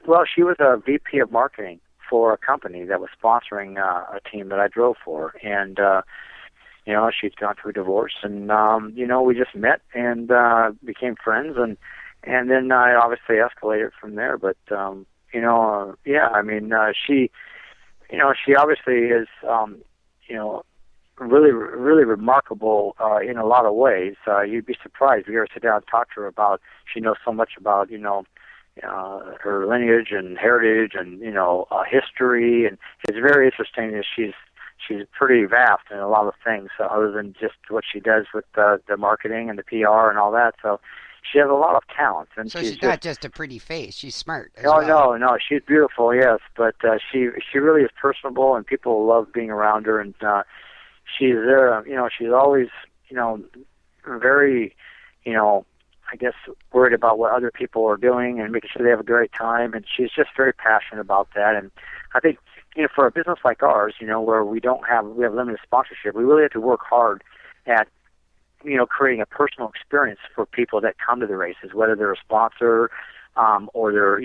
G: Well, she was a VP of marketing for a company that was sponsoring a team that I drove for, and she'd gone through a divorce, and we just met and became friends, and then I obviously escalated from there. But she obviously is really, really remarkable in a lot of ways. You'd be surprised if you ever sit down and talk to her about. She knows so much about her lineage and heritage and history, and it's very interesting that she's pretty vast in a lot of things other than just what she does with the marketing and the PR and all that. So she has a lot of talent, and
D: so she's not just a pretty face. She's smart.
G: No, she's beautiful, yes, but she really is personable, and people love being around her, and she's there. She's always very I guess worried about what other people are doing and making sure they have a great time, and she's just very passionate about that. And I think for a business like ours, where we have limited sponsorship, we really have to work hard at creating a personal experience for people that come to the races, whether they're a sponsor or they're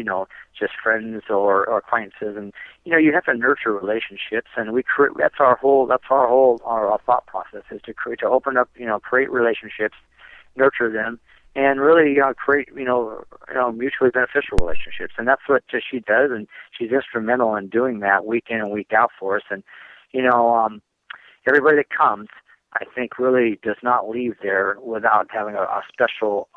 G: just friends or acquaintances. And you have to nurture relationships, and that's our whole thought process is to open up, create relationships, nurture them, and really create mutually beneficial relationships. And that's what she does, and she's instrumental in doing that week in and week out for us. And everybody that comes, I think, really does not leave there without having a special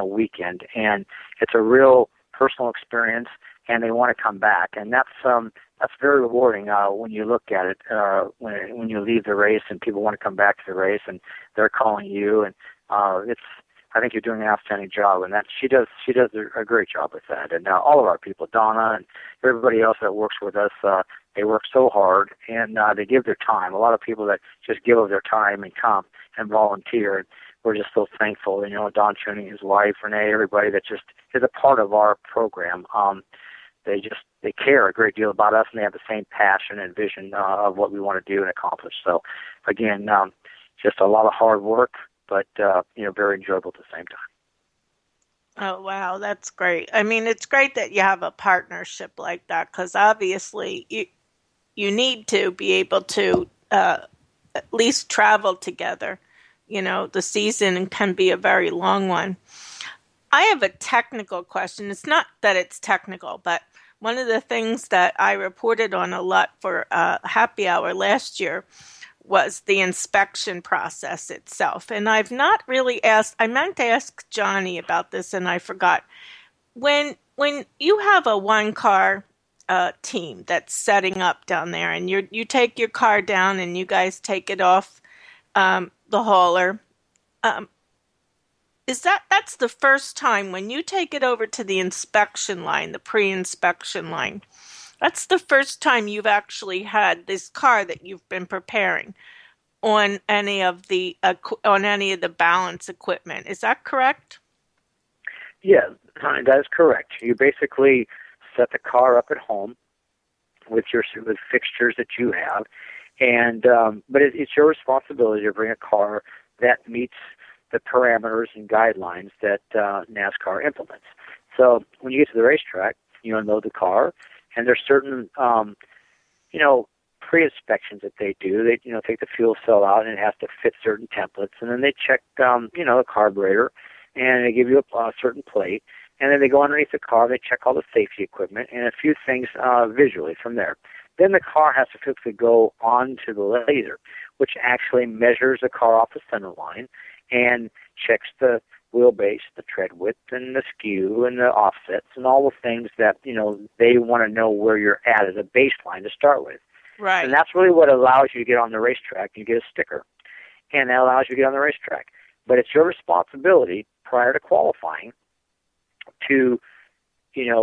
G: weekend, and it's a real personal experience, and they want to come back, and that's very rewarding when you look at it. When you leave the race and people want to come back to the race, and they're calling you, and I think you're doing an outstanding job, and that she does a great job with that. And all of our people, Donna and everybody else that works with us, they work so hard, and they give their time. A lot of people that just give of their time and come and volunteer, and we're just so thankful. Don Tuning, his wife, Renee, everybody that just is a part of our program. They care a great deal about us, and they have the same passion and vision of what we want to do and accomplish. So, again, just a lot of hard work, but very enjoyable at the same time.
E: Oh, wow, that's great. I mean, it's great that you have a partnership like that, because obviously you need to be able to at least travel together. The season can be a very long one. I have a technical question. It's not that it's technical, but one of the things that I reported on a lot for Happy Hour last year was the inspection process itself. And I've not really asked, I meant to ask Johnny about this and I forgot. When you have a one-car team that's setting up down there, and you take your car down and you guys take it off the hauler, that's the first time when you take it over to the inspection line, the pre-inspection line? That's the first time you've actually had this car that you've been preparing on any of the balance equipment. Is that correct?
G: Yeah, that is correct. You basically set the car up at home with fixtures that you have, and but it's your responsibility to bring a car that meets the parameters and guidelines that NASCAR implements. So when you get to the racetrack, you unload the car. And there's certain, pre-inspections that they do. They, take the fuel cell out, and it has to fit certain templates. And then they check, the carburetor, and they give you a certain plate. And then they go underneath the car. They check all the safety equipment and a few things visually from there. Then the car has to physically go onto the laser, which actually measures the car off the center line and checks the wheelbase, the tread width, and the skew, and the offsets, and all the things that, they want to know where you're at as a baseline to start with.
E: Right.
G: And that's really what allows you to get on the racetrack. You get a sticker, and that allows you to get on the racetrack. But it's your responsibility prior to qualifying to,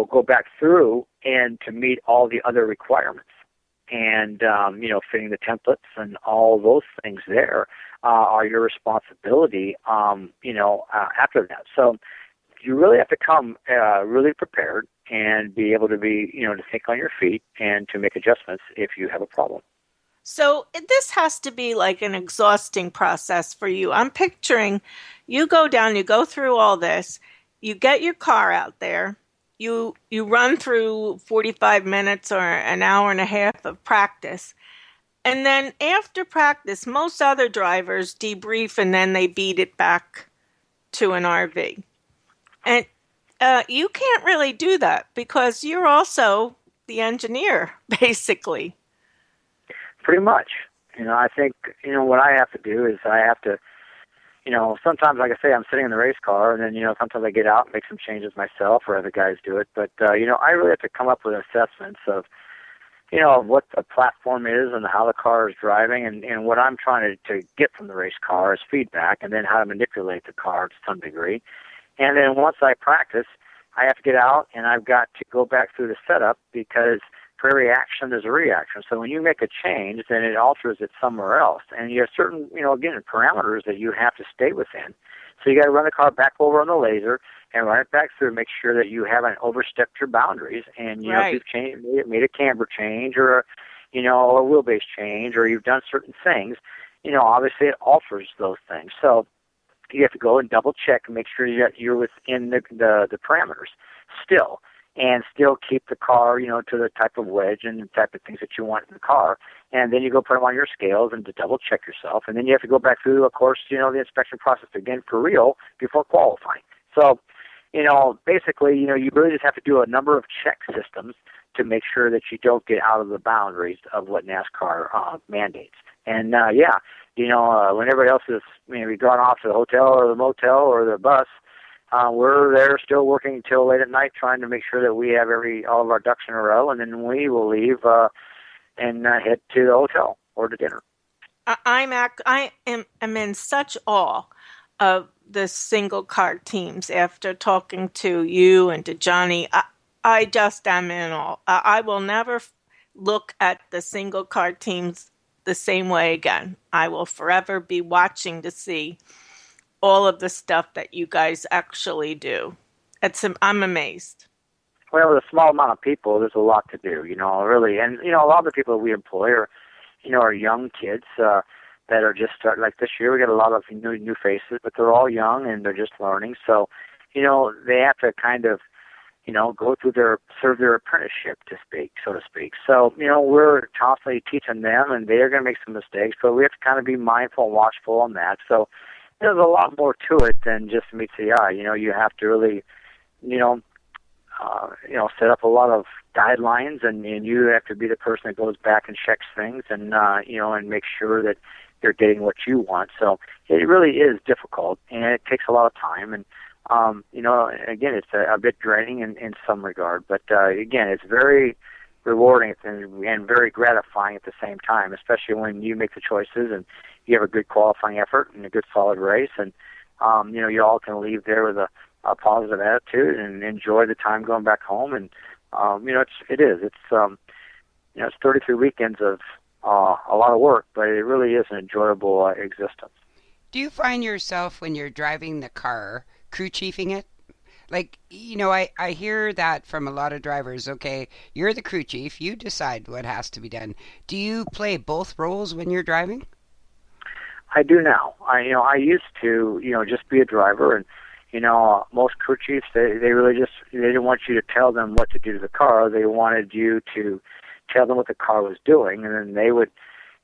G: go back through and to meet all the other requirements. And, fitting the templates and all those things there are your responsibility, after that. So you really have to come really prepared and be able to be, to think on your feet and to make adjustments if you have a problem.
E: So this has to be like an exhausting process for you. I'm picturing you go down, you go through all this, you get your car out there, you run through 45 minutes or an hour and a half of practice. And then after practice, most other drivers debrief and then they beat it back to an RV. And you can't really do that because you're also the engineer, basically.
G: Pretty much. I think, what I have to do is I have to, sometimes, like I say, I'm sitting in the race car, and then, sometimes I get out and make some changes myself, or other guys do it. But, I really have to come up with assessments of, what the platform is and how the car is driving, and what I'm trying to get from the race car is feedback, and then how to manipulate the car to some degree. And then once I practice, I have to get out, and I've got to go back through the setup because for every action, there's a reaction. So when you make a change, then it alters it somewhere else. And you have certain, again, parameters that you have to stay within. So you got to run the car back over on the laser and run it back through, make sure that you haven't overstepped your boundaries. And,
E: right.
G: If you've made a camber change or, a wheelbase change, or you've done certain things, obviously it alters those things. So you have to go and double check and make sure that you're within the parameters still. And still keep the car, to the type of wedge and the type of things that you want in the car. And then you go put them on your scales and to double check yourself. And then you have to go back through, of course, the inspection process again for real before qualifying. So, basically, you really just have to do a number of check systems to make sure that you don't get out of the boundaries of what NASCAR mandates. And, when everybody else is maybe gone off to the hotel or the motel or the bus, we're there still working until late at night trying to make sure that we have all of our ducks in a row, and then we will leave and head to the hotel or to dinner.
E: I am in such awe of the single car teams after talking to you and to Johnny. I just am in awe. I will never look at the single car teams the same way again. I will forever be watching to see all of the stuff that you guys actually do. I'm amazed.
G: Well, with a small amount of people, there's a lot to do, really. And, a lot of the people that we employ are young kids that are just starting. Like this year, we got a lot of new faces, but they're all young and they're just learning. So, they have to kind of, go through serve their apprenticeship, so to speak. So, we're constantly teaching them, and they're going to make some mistakes, but we have to kind of be mindful and watchful on that. So, there's a lot more to it than just meets the eye. You have to really, set up a lot of guidelines, and you have to be the person that goes back and checks things, and and make sure that you're getting what you want. So it really is difficult, and it takes a lot of time. And again, it's a bit draining in some regard, but again, it's very rewarding and very gratifying at the same time, especially when you make the choices and you have a good qualifying effort and a good solid race, and you all can leave there with a positive attitude and enjoy the time going back home. And it's 33 weekends of a lot of work, but it really is an enjoyable existence.
D: Do you find yourself, when you're driving the car, crew chiefing it? Like, I hear that from a lot of drivers. Okay, you're the crew chief, you decide what has to be done. Do you play both roles when you're driving?
G: I do now. I used to, just be a driver, and most crew chiefs, they really they didn't want you to tell them what to do to the car. They wanted you to tell them what the car was doing, and then they would,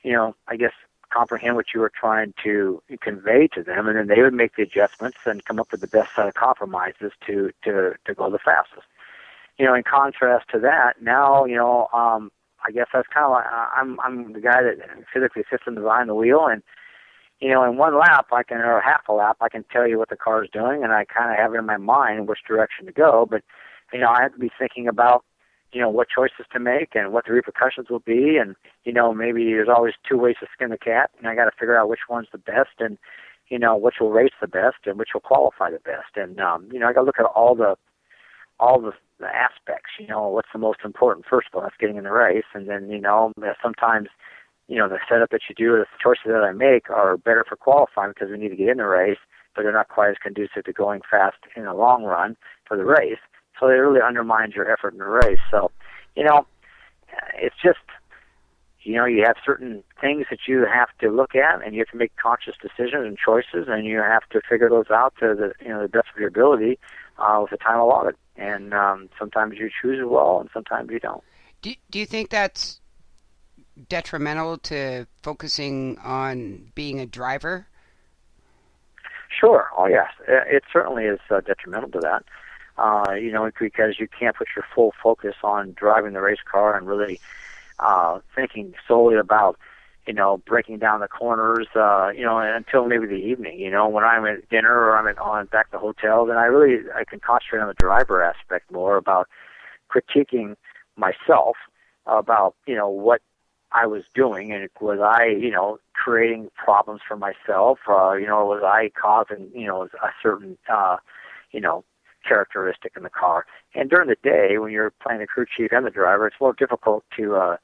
G: I guess, comprehend what you were trying to convey to them, and then they would make the adjustments and come up with the best set of compromises to go the fastest. In contrast to that, now, I guess that's kind of like I'm the guy that physically sits behind the wheel, and in one lap or half a lap, I can tell you what the car is doing, and I kind of have it in my mind which direction to go. But I have to be thinking about what choices to make and what the repercussions will be, and maybe there's always two ways to skin the cat, and I got to figure out which one's the best, and which will race the best and which will qualify the best. And I got to look at all the all the aspects. What's the most important? First of all, that's getting in the race, and then sometimes the setup that you do, the choices that I make are better for qualifying because we need to get in the race, but they're not quite as conducive to going fast in the long run for the race. So it really undermines your effort in the race. So, it's just, you have certain things that you have to look at, and you have to make conscious decisions and choices, and you have to figure those out to the best of your ability with the time allotted. And sometimes you choose well, and sometimes you don't.
D: Do you think that's detrimental to focusing on being a driver?
G: Sure. Oh, yes. It certainly is detrimental to that. Because you can't put your full focus on driving the race car and really thinking solely about, breaking down the corners, until maybe the evening. When I'm at dinner or I'm back at the hotel, then I can concentrate on the driver aspect more, about critiquing myself about, what I was doing, and was I, creating problems for myself? Was I causing, a certain, characteristic in the car? And during the day, when you're playing the crew chief and the driver, it's more difficult to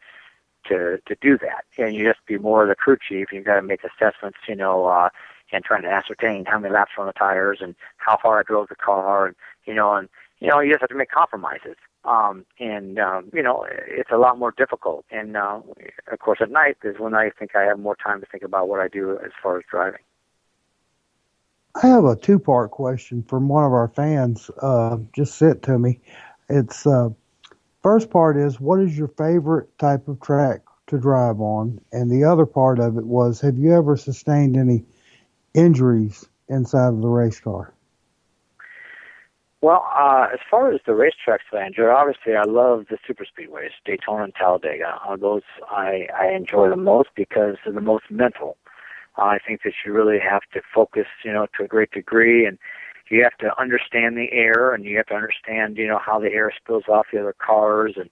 G: do that. And you just be more the crew chief. You've got to make assessments, and trying to ascertain how many laps are on the tires and how far I drove the car, and you just have to make compromises. It's a lot more difficult. And of course, at night is when I think I have more time to think about what I do as far as driving.
F: I have a two-part question from one of our fans just sent to me. It's first part is, what is your favorite type of track to drive on? And the other part of it was, have you ever sustained any injuries inside of the race car?
G: Well, as far as the racetracks I enjoy, obviously I love the super speedways, Daytona and Talladega. Those I enjoy the most because they're the most mental. I think that you really have to focus, to a great degree, and you have to understand the air, and you have to understand, how the air spills off the other cars, and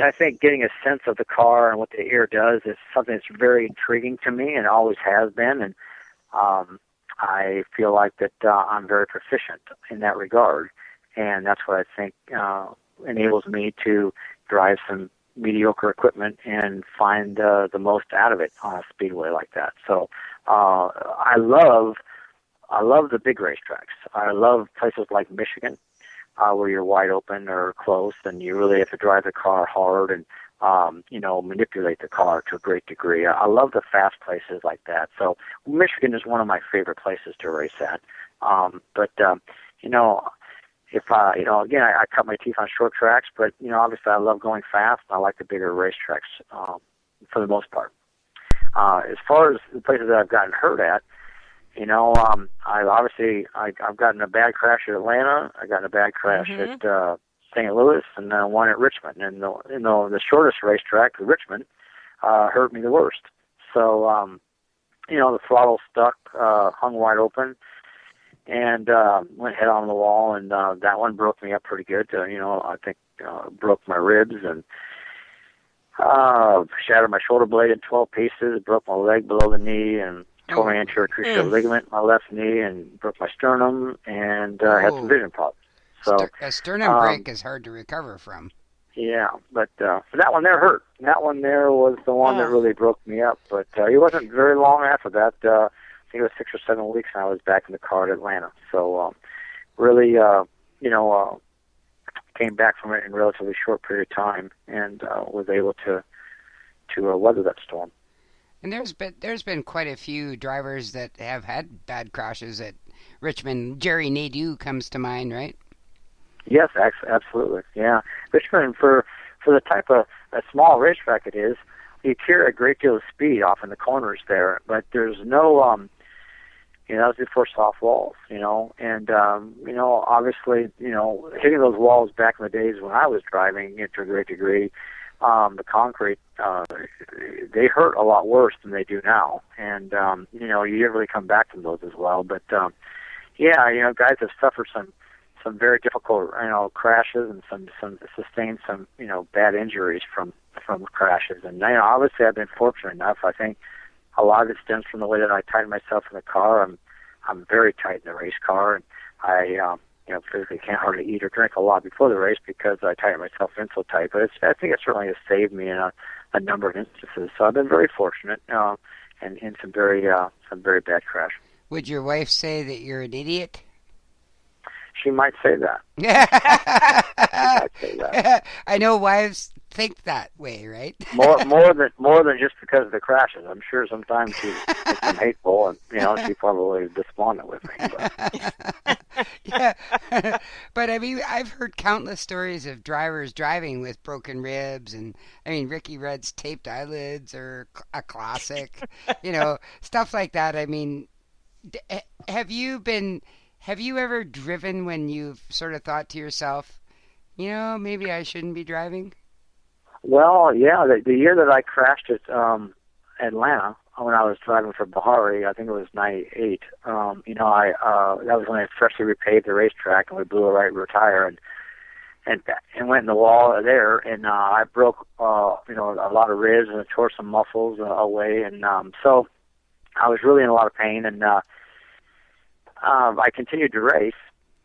G: I think getting a sense of the car and what the air does is something that's very intriguing to me, and always has been, and I feel like that I'm very proficient in that regard, and that's what I think enables me to drive some mediocre equipment and find the most out of it on a speedway like that. So I love the big racetracks. I love places like Michigan, where you're wide open or close, and you really have to drive the car hard and manipulate the car to a great degree. I love the fast places like that. So Michigan is one of my favorite places to race at. If again, I cut my teeth on short tracks, but obviously I love going fast. I like the bigger racetracks for the most part. As far as the places that I've gotten hurt at, I've gotten a bad crash at Atlanta. I got in a bad crash at St. Louis, and then one at Richmond. And the shortest racetrack, Richmond, hurt me the worst. So the throttle stuck, hung wide open, and went head on the wall, and that one broke me up pretty good. I think broke my ribs and shattered my shoulder blade in 12 pieces, broke my leg below the knee, and tore my anterior cruciate ligament in my left knee, and broke my sternum, and had some vision problems. So
D: a sternum break is hard to recover from.
G: Yeah, but that one there hurt. That one there was the one that really broke me up. But it wasn't very long after that. I think it was 6 or 7 weeks, and I was back in the car at Atlanta. So really, came back from it in a relatively short period of time, and was able to weather that storm.
D: And there's been quite a few drivers that have had bad crashes at Richmond. Jerry Nadeau comes to mind, right?
G: Yes, absolutely. Yeah, Richmond, for the type of a small racetrack it is, you carry a great deal of speed off in the corners there, but there's no that was before soft walls, and obviously, hitting those walls back in the days when I was driving to a great degree, the concrete, they hurt a lot worse than they do now, and you didn't really come back from those as well. But guys have suffered some very difficult crashes, and some sustained some bad injuries from crashes. And obviously I've been fortunate enough. I think a lot of it stems from the way that I tighten myself in the car. I'm very tight in the race car, and I physically can't hardly eat or drink a lot before the race because I tighten myself in so tight. But I think it certainly has saved me in a number of instances. So I've been very fortunate, and in some very bad crash.
D: Would your wife say that you're an idiot?
G: She might say that. She might say that.
D: I know wives think that way, right?
G: more than just because of the crashes. I'm sure sometimes she thinks I'm hateful, and she probably is despondent with me. But.
D: Yeah, but I mean, I've heard countless stories of drivers driving with broken ribs, and I mean, Ricky Rudd's taped eyelids are a classic. Stuff like that. I mean, have you ever driven when you've sort of thought to yourself, maybe I shouldn't be driving?
G: Well, yeah, the year that I crashed at Atlanta, when I was driving for Bahari, I think it was '98. That was when I freshly repaved the racetrack, and we blew a right rear tire and went in the wall there, and I broke a lot of ribs and tore some muscles away, and so I was really in a lot of pain, and I continued to race,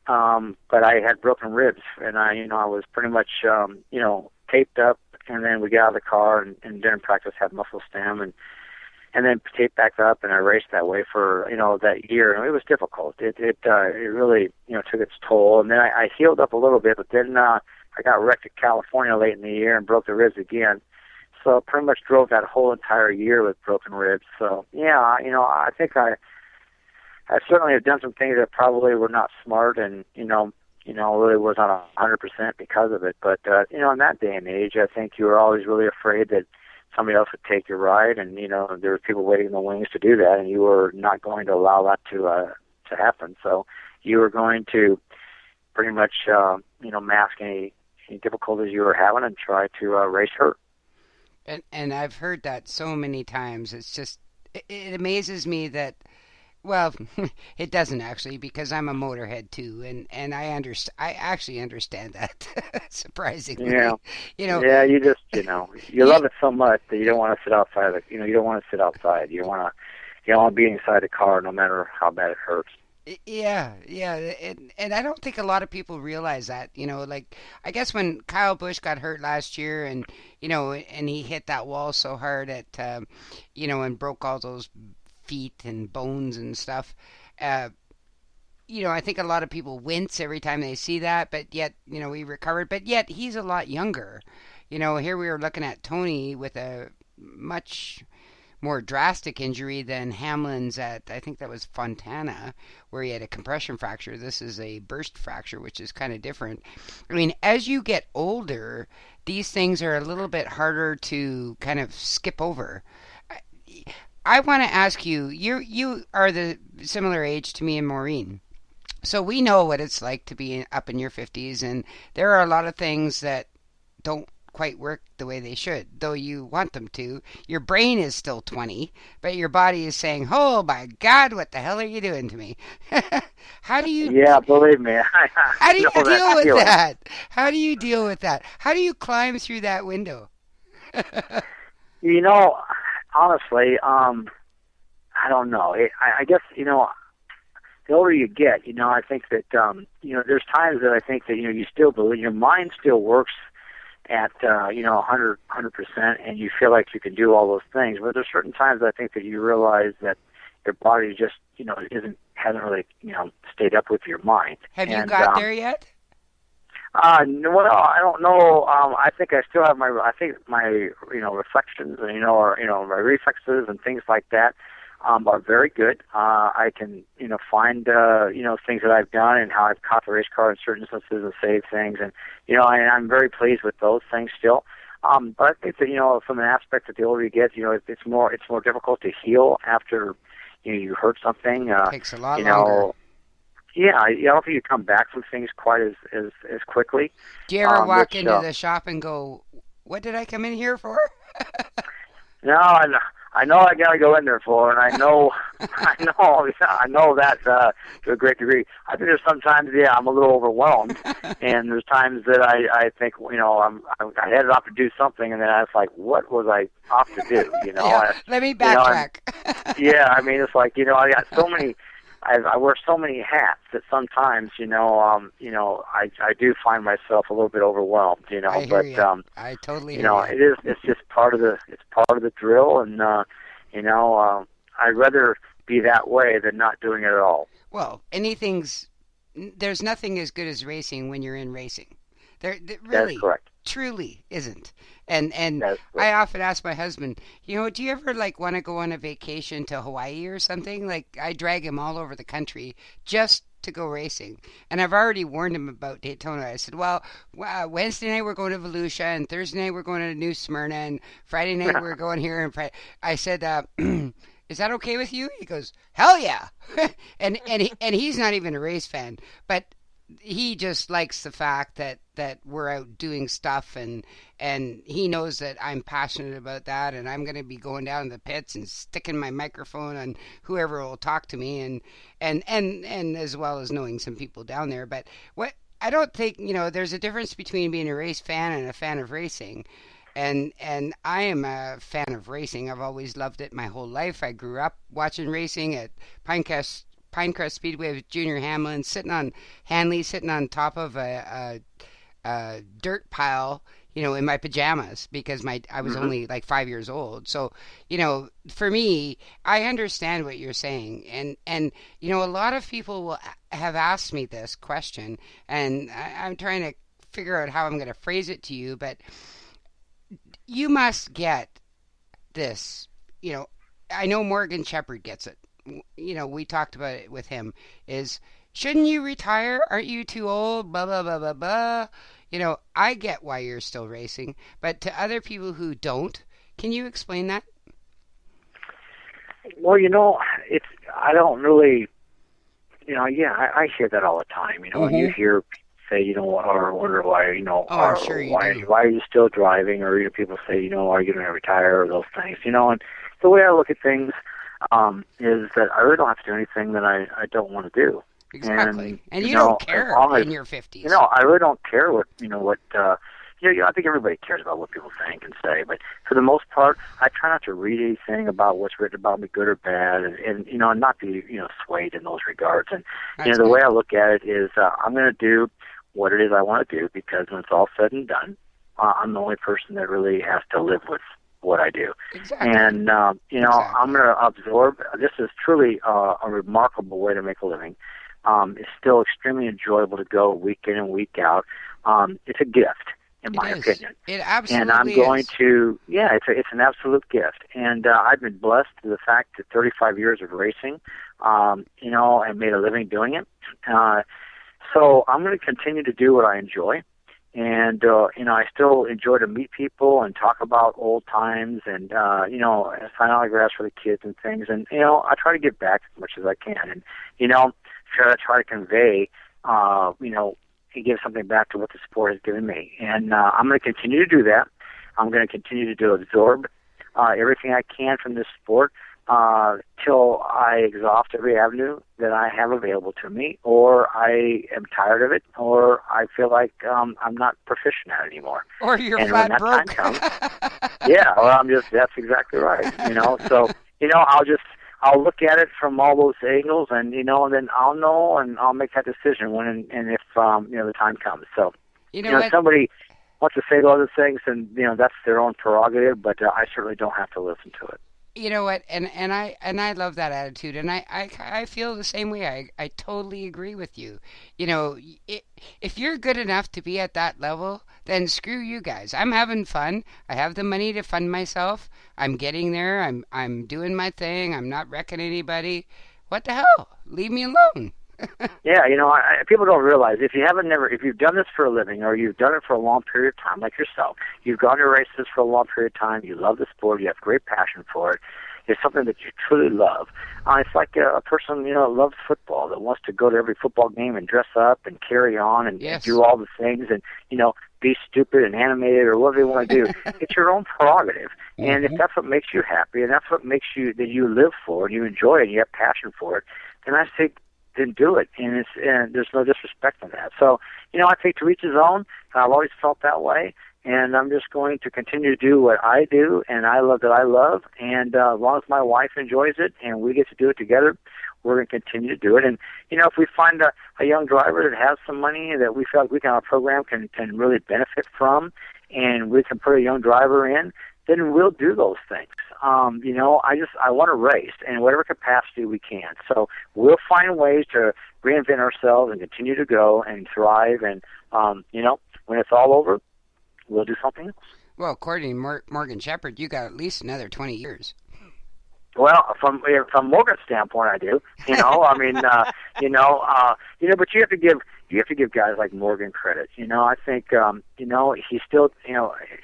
G: but I had broken ribs, and I was pretty much taped up. And then we got out of the car and during practice had muscle stem and then taped back up, and I raced that way for that year, and it was difficult. It really took its toll, and then I healed up a little bit, but then I got wrecked in California late in the year and broke the ribs again. So I pretty much drove that whole entire year with broken ribs. So yeah, I think I certainly have done some things that probably were not smart, and really was not 100% because of it. But, in that day and age, I think you were always really afraid that somebody else would take your ride, and, there were people waiting in the wings to do that, and you were not going to allow that to happen. So you were going to pretty much, mask any difficulties you were having and try to race hurt.
D: And I've heard that so many times. It's just, it amazes me that, well, it doesn't actually, because I'm a motorhead too, and I actually understand that, surprisingly.
G: Yeah.
D: Yeah,
G: you just, you love it so much that you don't want to sit outside. You don't want to sit outside. You want to be inside the car, no matter how bad it hurts.
D: Yeah, and I don't think a lot of people realize that. I guess when Kyle Busch got hurt last year, and and he hit that wall so hard at, and broke all those feet and bones and stuff. I think a lot of people wince every time they see that, but yet, he recovered, but yet he's a lot younger. Here we were looking at Tony with a much more drastic injury than Hamlin's at, I think that was Fontana, where he had a compression fracture. This is a burst fracture, which is kind of different. I mean, as you get older, these things are a little bit harder to kind of skip over. I want to ask you, you are the similar age to me and Maureen. So we know what it's like to be up in your 50s, and there are a lot of things that don't quite work the way they should, though you want them to. Your brain is still 20, but your body is saying, oh my God, what the hell are you doing to me? How do you...
G: Yeah, believe me.
D: How do you deal with that? How do you deal with that? How do you climb through that window?
G: Honestly, I don't know. I guess, the older you get, I think that, there's times that I think that, you still believe, your mind still works at, 100%, and you feel like you can do all those things. But there's certain times I think that you realize that your body just, hasn't really, stayed up with your mind.
D: Have you got there yet?
G: Well, I don't know. I think I still have my reflections and, my reflexes and things like that, are very good. I can, find, things that I've done and how I've caught the race car in certain instances and saved things. And, and I'm very pleased with those things still. But I think that, from an aspect that the older you get, it's more difficult to heal after, you hurt something.
D: It takes a lot longer.
G: Yeah, I don't think you come back from things quite as quickly.
D: Do you ever walk into the shop and go, what did I come in here for?
G: No, I know I got to go in there for, and I know that to a great degree. I think there's sometimes, I'm a little overwhelmed, and there's times that I think, I headed off to do something, and then I was like, what was I off to do?
D: Let me backtrack.
G: It's like, I got so many I wear so many hats that sometimes, I do find myself a little bit overwhelmed,
D: I hear
G: but,
D: you. I totally hear you.
G: it's just part of the drill. And, I'd rather be that way than not doing it at all.
D: Well, there's nothing as good as racing when you're in racing. There really,
G: That's correct.
D: truly isn't. And
G: That's
D: I often ask my husband, do you ever want to go on a vacation to Hawaii or something? Like, I drag him all over the country just to go racing. And I've already warned him about Daytona. I said, well, Wednesday night we're going to Volusia, and Thursday night we're going to New Smyrna, and Friday night we're going here. And I said, is that okay with you? He goes, hell yeah. and he's not even a race fan, but he just likes the fact that we're out doing stuff, and he knows that I'm passionate about that, and I'm going to be going down to the pits and sticking my microphone on whoever will talk to me, and as well as knowing some people down there. But what I don't think, there's a difference between being a race fan and a fan of racing. And I am a fan of racing. I've always loved it my whole life. I grew up watching racing at Pinecrest Speedway with Junior Hamlin, sitting on top of a dirt pile, in my pajamas, because I was only like 5 years old. So, for me, I understand what you're saying. And a lot of people will have asked me this question, and I'm trying to figure out how I'm going to phrase it to you, but you must get this. I know Morgan Shepherd gets it. We talked about it with him, shouldn't you retire? Aren't you too old? Blah, blah, blah, blah, blah. I get why you're still racing, but to other people who don't, can you explain that?
G: Well, I don't really, I hear that all the time. You hear say, or wonder why, why are you still driving? Or, people say, are you going to retire, or those things, and the way I look at things, is that I really don't have to do anything that I don't want to do.
D: Exactly. And you don't care in your 50s.
G: I really don't care what, I think everybody cares about what people think and say, but for the most part, I try not to read anything about what's written about me, good or bad, and not be, swayed in those regards. And, the way I look at it is, I'm going to do what it is I want to do, because when it's all said and done, I'm the only person that really has to live with what I do.
D: Exactly.
G: And,
D: Exactly.
G: I'm going to absorb. This is truly a remarkable way to make a living. It's still extremely enjoyable to go week in and week out. It's a gift, in my opinion.
D: It absolutely
G: is. And I'm going to, it's an absolute gift. And I've been blessed to the fact that 35 years of racing, and made a living doing it. So I'm going to continue to do what I enjoy. And, I still enjoy to meet people and talk about old times and, sign autographs for the kids and things. And, I try to give back as much as I can. And, try to convey, and give something back to what the sport has given me. And I'm going to continue to do that. I'm going to continue to absorb everything I can from this sport till I exhaust every avenue that I have available to me, or I am tired of it, or I feel like I'm not proficient at it anymore.
D: Or you're
G: and
D: flat
G: when that
D: broke.
G: time comes, that's exactly right. So, I'll look at it from all those angles, and and then I'll know, and I'll make that decision when and if the time comes. So, if somebody wants to say those other things, and that's their own prerogative, but I certainly don't have to listen to it.
D: You know what, and I love that attitude, and I feel the same way. I totally agree with you. If you're good enough to be at that level, then screw you guys. I'm having fun. I have the money to fund myself. I'm getting there. I'm doing my thing. I'm not wrecking anybody. What the hell? Leave me alone.
G: Yeah, people don't realize if you've done this for a living, or you've done it for a long period of time, like yourself, you've gone to races for a long period of time, you love the sport, you have great passion for it, it's something that you truly love. It's like a person, loves football, that wants to go to every football game and dress up and carry on and do all the things and, be stupid and animated or whatever you want to do. It's your own prerogative. And if that's what makes you happy and that's what makes you, that you live for and you enjoy it and you have passion for it, then I say, then do it. And there's no disrespect in that. So, I think to each his own. I've always felt that way. And I'm just going to continue to do what I do and I love. And as long as my wife enjoys it and we get to do it together, we're going to continue to do it. And, if we find a young driver that has some money that we feel like we can, our program can really benefit from, and we can put a young driver in, then we'll do those things. I want to race in whatever capacity we can. So we'll find ways to reinvent ourselves and continue to go and thrive. And, when it's all over, we'll do something else.
D: Well, according to Morgan Shepherd, you got at least another 20 years.
G: Well, from Morgan's standpoint, I do. But you have to give guys like Morgan credit. I think he's still,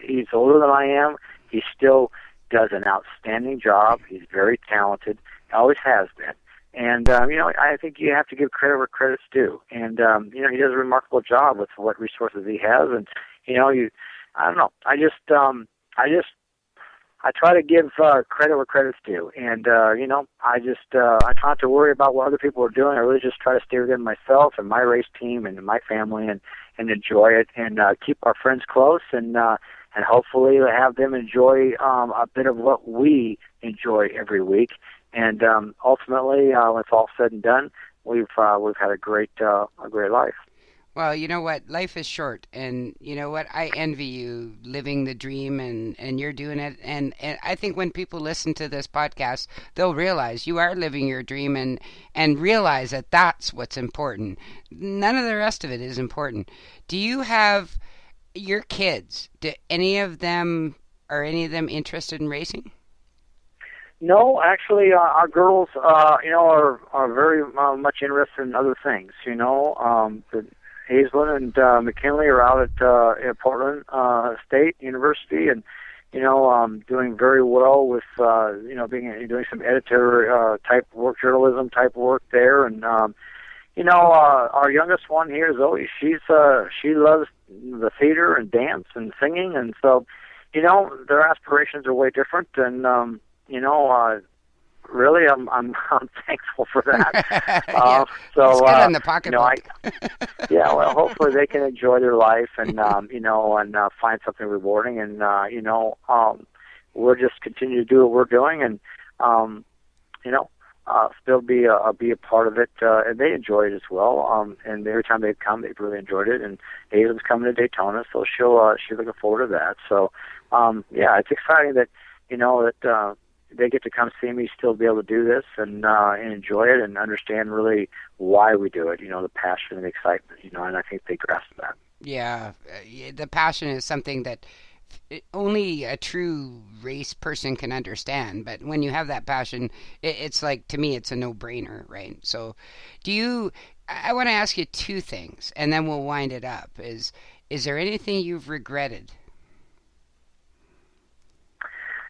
G: he's older than I am. He still does an outstanding job. He's very talented. Always has been. And I think you have to give credit where credit's due. And he does a remarkable job with what resources he has. And I don't know. I try to give credit where credit's due, and I try not to worry about what other people are doing. I really just try to stay within myself and my race team and my family, and enjoy it, and keep our friends close, and hopefully have them enjoy a bit of what we enjoy every week. And ultimately, when it's all said and done, we've had a great life.
D: Well, you know what? Life is short, and you know what? I envy you living the dream, and you're doing it. And I think when people listen to this podcast, they'll realize you are living your dream, and realize that that's what's important. None of the rest of it is important. Do you have your kids? Are any of them interested in racing?
G: No, actually, our girls, are very much interested in other things. Hazelin and McKinley are out at Portland State University, and doing very well with doing some editor type work, journalism type work there. And our youngest one here, Zoe, she loves the theater and dance and singing, and so their aspirations are way different. And really, I'm thankful for that.
D: Yeah,
G: so
D: it's good on the pocketbook.
G: Well, hopefully they can enjoy their life and find something rewarding, and we'll just continue to do what we're doing, and still be a part of it, and they enjoy it as well. And every time they've come, they've really enjoyed it. And Aiden's coming to Daytona, so she's looking forward to that. So it's exciting that that they get to come see me still be able to do this and enjoy it and understand really why we do it, the passion and the excitement, and I think they grasp that.
D: Yeah, the passion is something that only a true race person can understand, but when you have that passion, it's like, to me, it's a no-brainer, right? So I want to ask you two things, and then we'll wind it up. Is there anything you've regretted?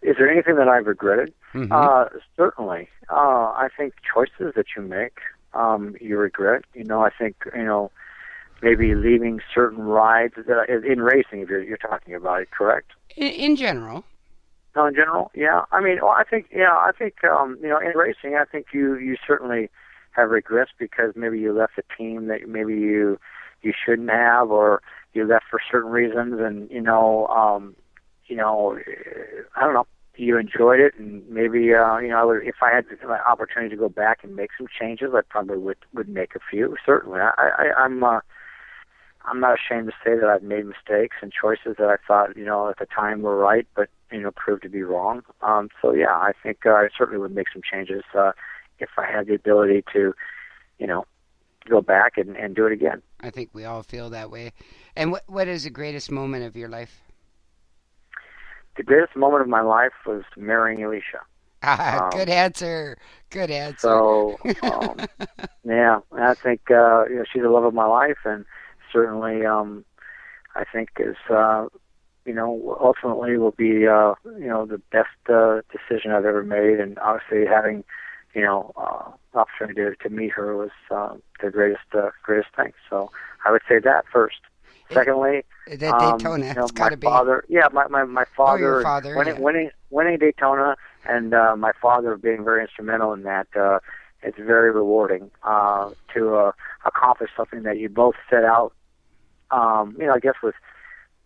G: Is there anything that I've regretted?
D: Mm-hmm.
G: Certainly. I think choices that you make, you regret. I think, maybe leaving certain rides in racing, if you're talking about it, correct?
D: In general.
G: No, in general, yeah. I think in racing, I think you certainly have regrets because maybe you left a team that maybe you shouldn't have, or you left for certain reasons, and I don't know, you enjoyed it, and maybe, if I had the opportunity to go back and make some changes, I probably would make a few, certainly. I'm not ashamed to say that I've made mistakes and choices that I thought, at the time were right, but, proved to be wrong. I think I certainly would make some changes if I had the ability to, go back and do it again.
D: I think we all feel that way. And what is the greatest moment of your life?
G: The greatest moment of my life was marrying Alicia.
D: Good answer. Good answer.
G: So, I think she's the love of my life, and certainly, I think is ultimately will be the best decision I've ever made, and obviously having opportunity to meet her was the greatest thing. So I would say that first. Secondly,
D: Daytona. It's got to be.
G: Father, my father.
D: Oh, your father.
G: Winning Daytona, and my father being very instrumental in that. It's very rewarding to accomplish something that you both set out. I guess with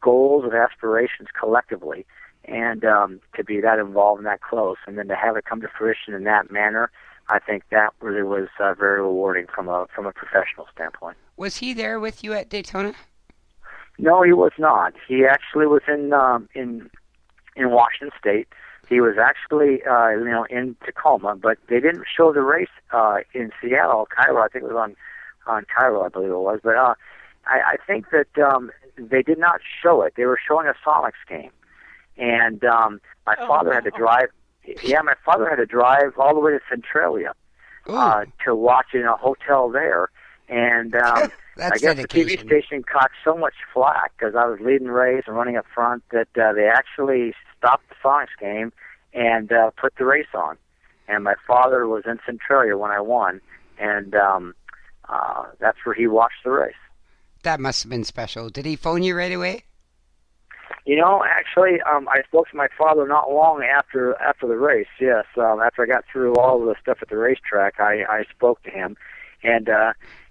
G: goals and aspirations collectively, and to be that involved and that close, and then to have it come to fruition in that manner. I think that really was very rewarding from a professional standpoint.
D: Was he there with you at Daytona?
G: No, he was not. He actually was in Washington State. He was actually in Tacoma, but they didn't show the race in Seattle, Cairo. I think it was on Cairo, I believe it was. But I think that they did not show it. They were showing a Sonics game, and my father had to drive. Yeah, my father had to drive all the way to Centralia to watch in a hotel there, and I guess
D: dedication.
G: the TV station caught so much flack because I was leading the race and running up front that they actually stopped the Sonics game and put the race on. And my father was in Centralia when I won, and that's where he watched the race.
D: That must have been special. Did he phone you right away?
G: Actually, I spoke to my father not long after the race. Yes, after I got through all of the stuff at the racetrack, I spoke to him, and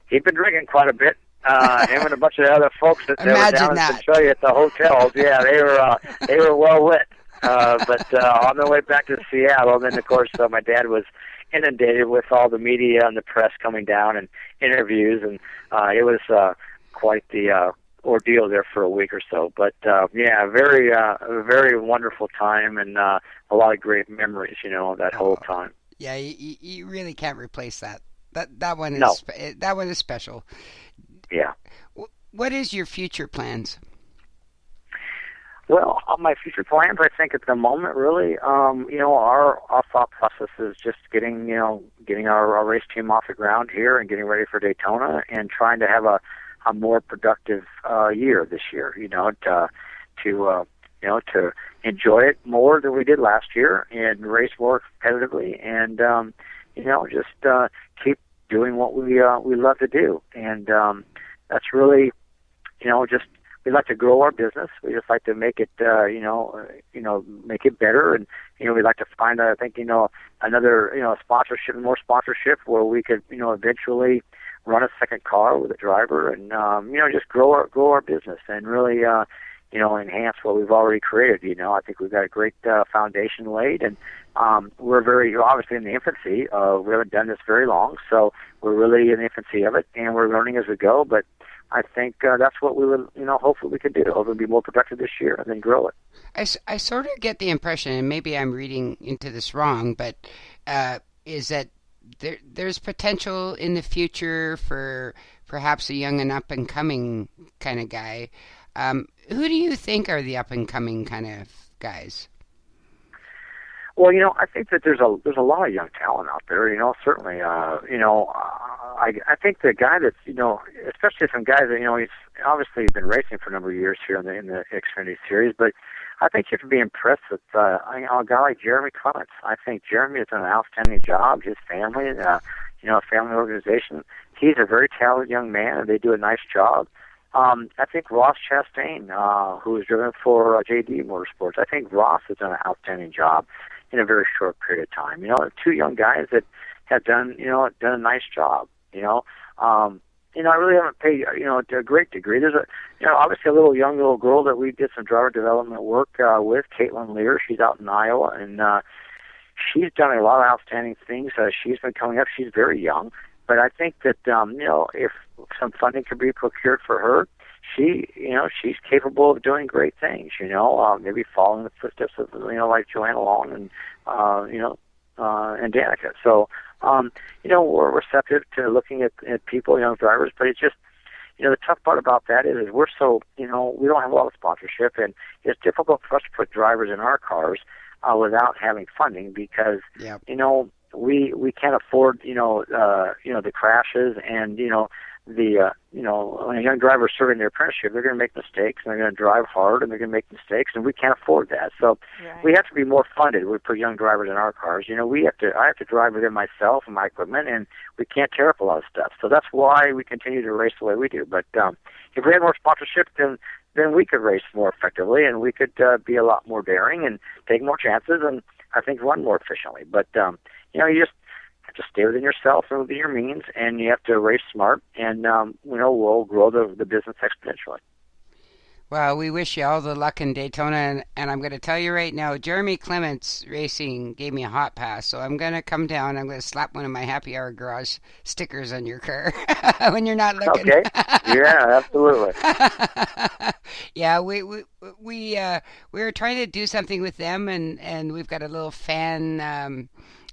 G: he'd been drinking quite a bit. Him and a bunch of other folks that were down in Centralia at the hotels. Yeah, they were well lit. But on their way back to Seattle, and then of course my dad was inundated with all the media and the press coming down and interviews, and it was quite the ordeal there for a week or so. But a very wonderful time, and a lot of great memories, that whole time.
D: Yeah, you really can't replace that. That one is that one is special.
G: Yeah.
D: What is your future plans?
G: Well, my future plans, I think at the moment, really, our thought process is just getting our race team off the ground here and getting ready for Daytona and trying to have a more productive year this year. To enjoy it more than we did last year and race more competitively, and just keep doing what we love to do. And that's really, just we like to grow our business. We just like to make it, make it better. And we like to find, I think, another, sponsorship, more sponsorship where we could, eventually run a second car with a driver, and just grow our business and really enhance what we've already created. I think we've got a great foundation laid, and we're very obviously in the infancy. We haven't done this very long, so we're really in the infancy of it, and we're learning as we go. But I think that's what we would, hopefully we could do. Hopefully be more productive this year and then grow it.
D: I sort of get the impression, and maybe I'm reading into this wrong, but is that there's potential in the future for perhaps a young and up-and-coming kind of guy. Who do you think are the up-and-coming kind of guys?
G: Well, I think that there's a lot of young talent out there. Certainly. I think the guy that's especially some guys that he's obviously been racing for a number of years here in the Xfinity Series, but I think you have to be impressed with a guy like Jeremy Clements. I think Jeremy has done an outstanding job. His family, a family organization. He's a very talented young man, and they do a nice job. I think Ross Chastain, who is driven for JD Motorsports, I think Ross has done an outstanding job in a very short period of time. Two young guys that have done a nice job. I really haven't paid, to a great degree. There's obviously a little girl that we did some driver development work with, Caitlin Lear. She's out in Iowa, and she's done a lot of outstanding things. She's been coming up. She's very young, but I think that if some funding could be procured for her, she's capable of doing great things. Maybe following the footsteps of like Joanna Long and and Danica. So. We're receptive to looking at people, young drivers, but it's just, the tough part about that is we're so, we don't have a lot of sponsorship, and it's difficult for us to put drivers in our cars without having funding because, we can't afford, the crashes and, when a young driver is serving their apprenticeship, they're going to make mistakes, and they're going to drive hard, and they're going to make mistakes, and we can't afford that. So we have to be more funded. We put young drivers in our cars. I have to drive with them myself and my equipment, and we can't tear up a lot of stuff. So that's why we continue to race the way we do. But if we had more sponsorship, then we could race more effectively, and we could be a lot more daring and take more chances, and I think run more efficiently. But you just have to stay within yourself and within your means, and you have to race smart, and we'll grow the business exponentially.
D: Well, we wish you all the luck in Daytona, and I'm going to tell you right now, Jeremy Clements Racing gave me a hot pass, so I'm going to come down. I'm going to slap one of my Happy Hour Garage stickers on your car when you're not looking.
G: Okay. Yeah, absolutely.
D: Yeah, we were trying to do something with them, and we've got a little fan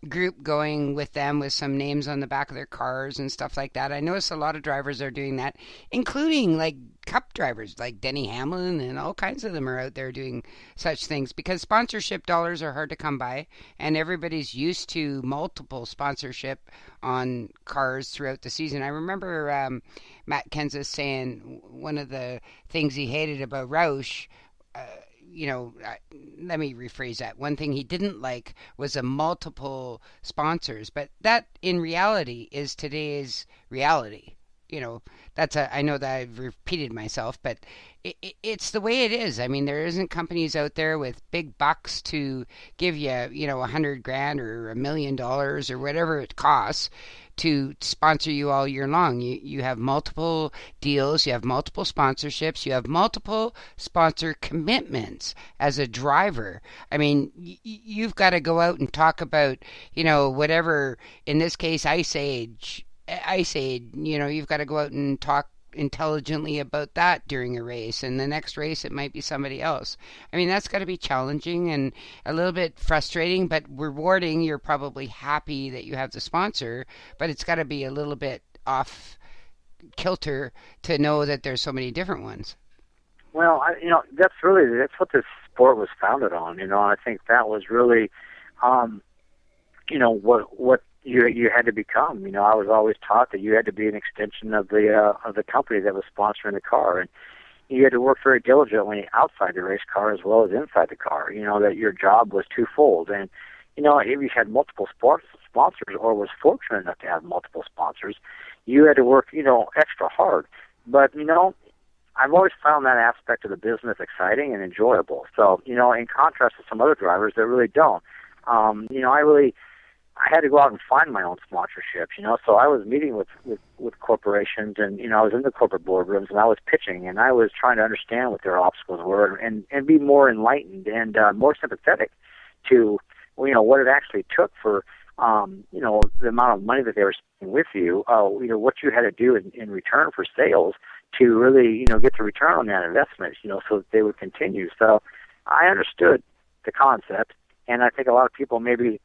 D: group going with them with some names on the back of their cars and stuff like that. I notice a lot of drivers are doing that, including like cup drivers like Denny Hamlin, and all kinds of them are out there doing such things because sponsorship dollars are hard to come by, and everybody's used to multiple sponsorship on cars throughout the season. I remember Matt Kenseth saying one of the things he hated about Roush, let me rephrase that. One thing he didn't like was a multiple sponsors, but that in reality is today's reality. I know that I've repeated myself, but it's the way it is. I mean, there isn't companies out there with big bucks to give you, $100,000 or $1 million or whatever it costs to sponsor you all year long. You have multiple deals, you have multiple sponsorships, you have multiple sponsor commitments as a driver. I mean, you've got to go out and talk about, whatever, in this case, Ice Age, you've got to go out and talk intelligently about that during a race, and the next race it might be somebody else. I mean, that's got to be challenging and a little bit frustrating, but rewarding. You're probably happy that you have the sponsor, but it's got to be a little bit off kilter to know that there's so many different ones.
G: Well, that's what this sport was founded on. I think that was really, what you had to become. I was always taught that you had to be an extension of the company that was sponsoring the car, and you had to work very diligently outside the race car as well as inside the car. That your job was twofold, and if you had multiple sponsors or was fortunate enough to have multiple sponsors, you had to work extra hard. But I've always found that aspect of the business exciting and enjoyable. So in contrast to some other drivers that really don't, I had to go out and find my own sponsorships, so I was meeting with corporations, and, I was in the corporate boardrooms, and I was pitching, and I was trying to understand what their obstacles were and be more enlightened and more sympathetic to, what it actually took for, the amount of money that they were spending with you, what you had to do in return for sales to really, get the return on that investment, so that they would continue. So I understood the concept, and I think a lot of people maybe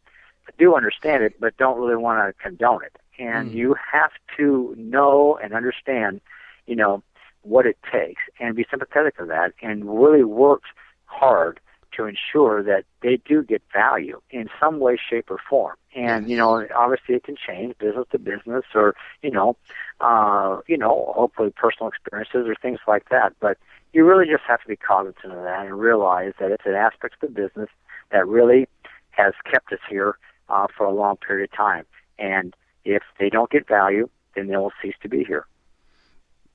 G: do understand it, but don't really want to condone it. And you have to know and understand, what it takes, and be sympathetic to that, and really work hard to ensure that they do get value in some way, shape, or form. And obviously it can change business to business, or hopefully personal experiences or things like that. But you really just have to be cognizant of that and realize that it's an aspect of the business that really has kept us here for a long period of time. And if they don't get value, then they will cease to be here.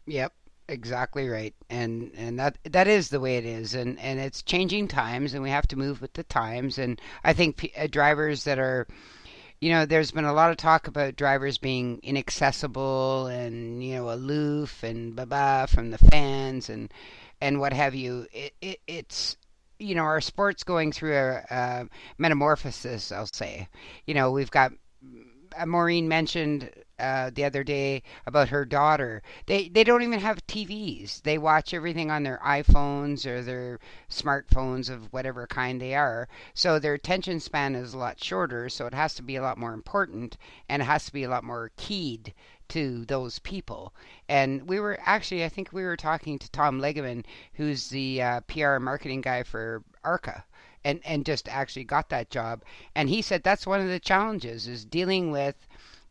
D: Yep, exactly right. And that is the way it is. And it's changing times, and we have to move with the times. And I think drivers that are, there's been a lot of talk about drivers being inaccessible and, aloof and blah from the fans and what have you. It's our sport's going through a metamorphosis, I'll say. We've got, Maureen mentioned the other day about her daughter. They don't even have TVs. They watch everything on their iPhones or their smartphones of whatever kind they are. So their attention span is a lot shorter, so it has to be a lot more important, and it has to be a lot more keyed to those people. And I think we were talking to Tom Legeman, who's the PR and marketing guy for ARCA, and just actually got that job. And he said that's one of the challenges, is dealing with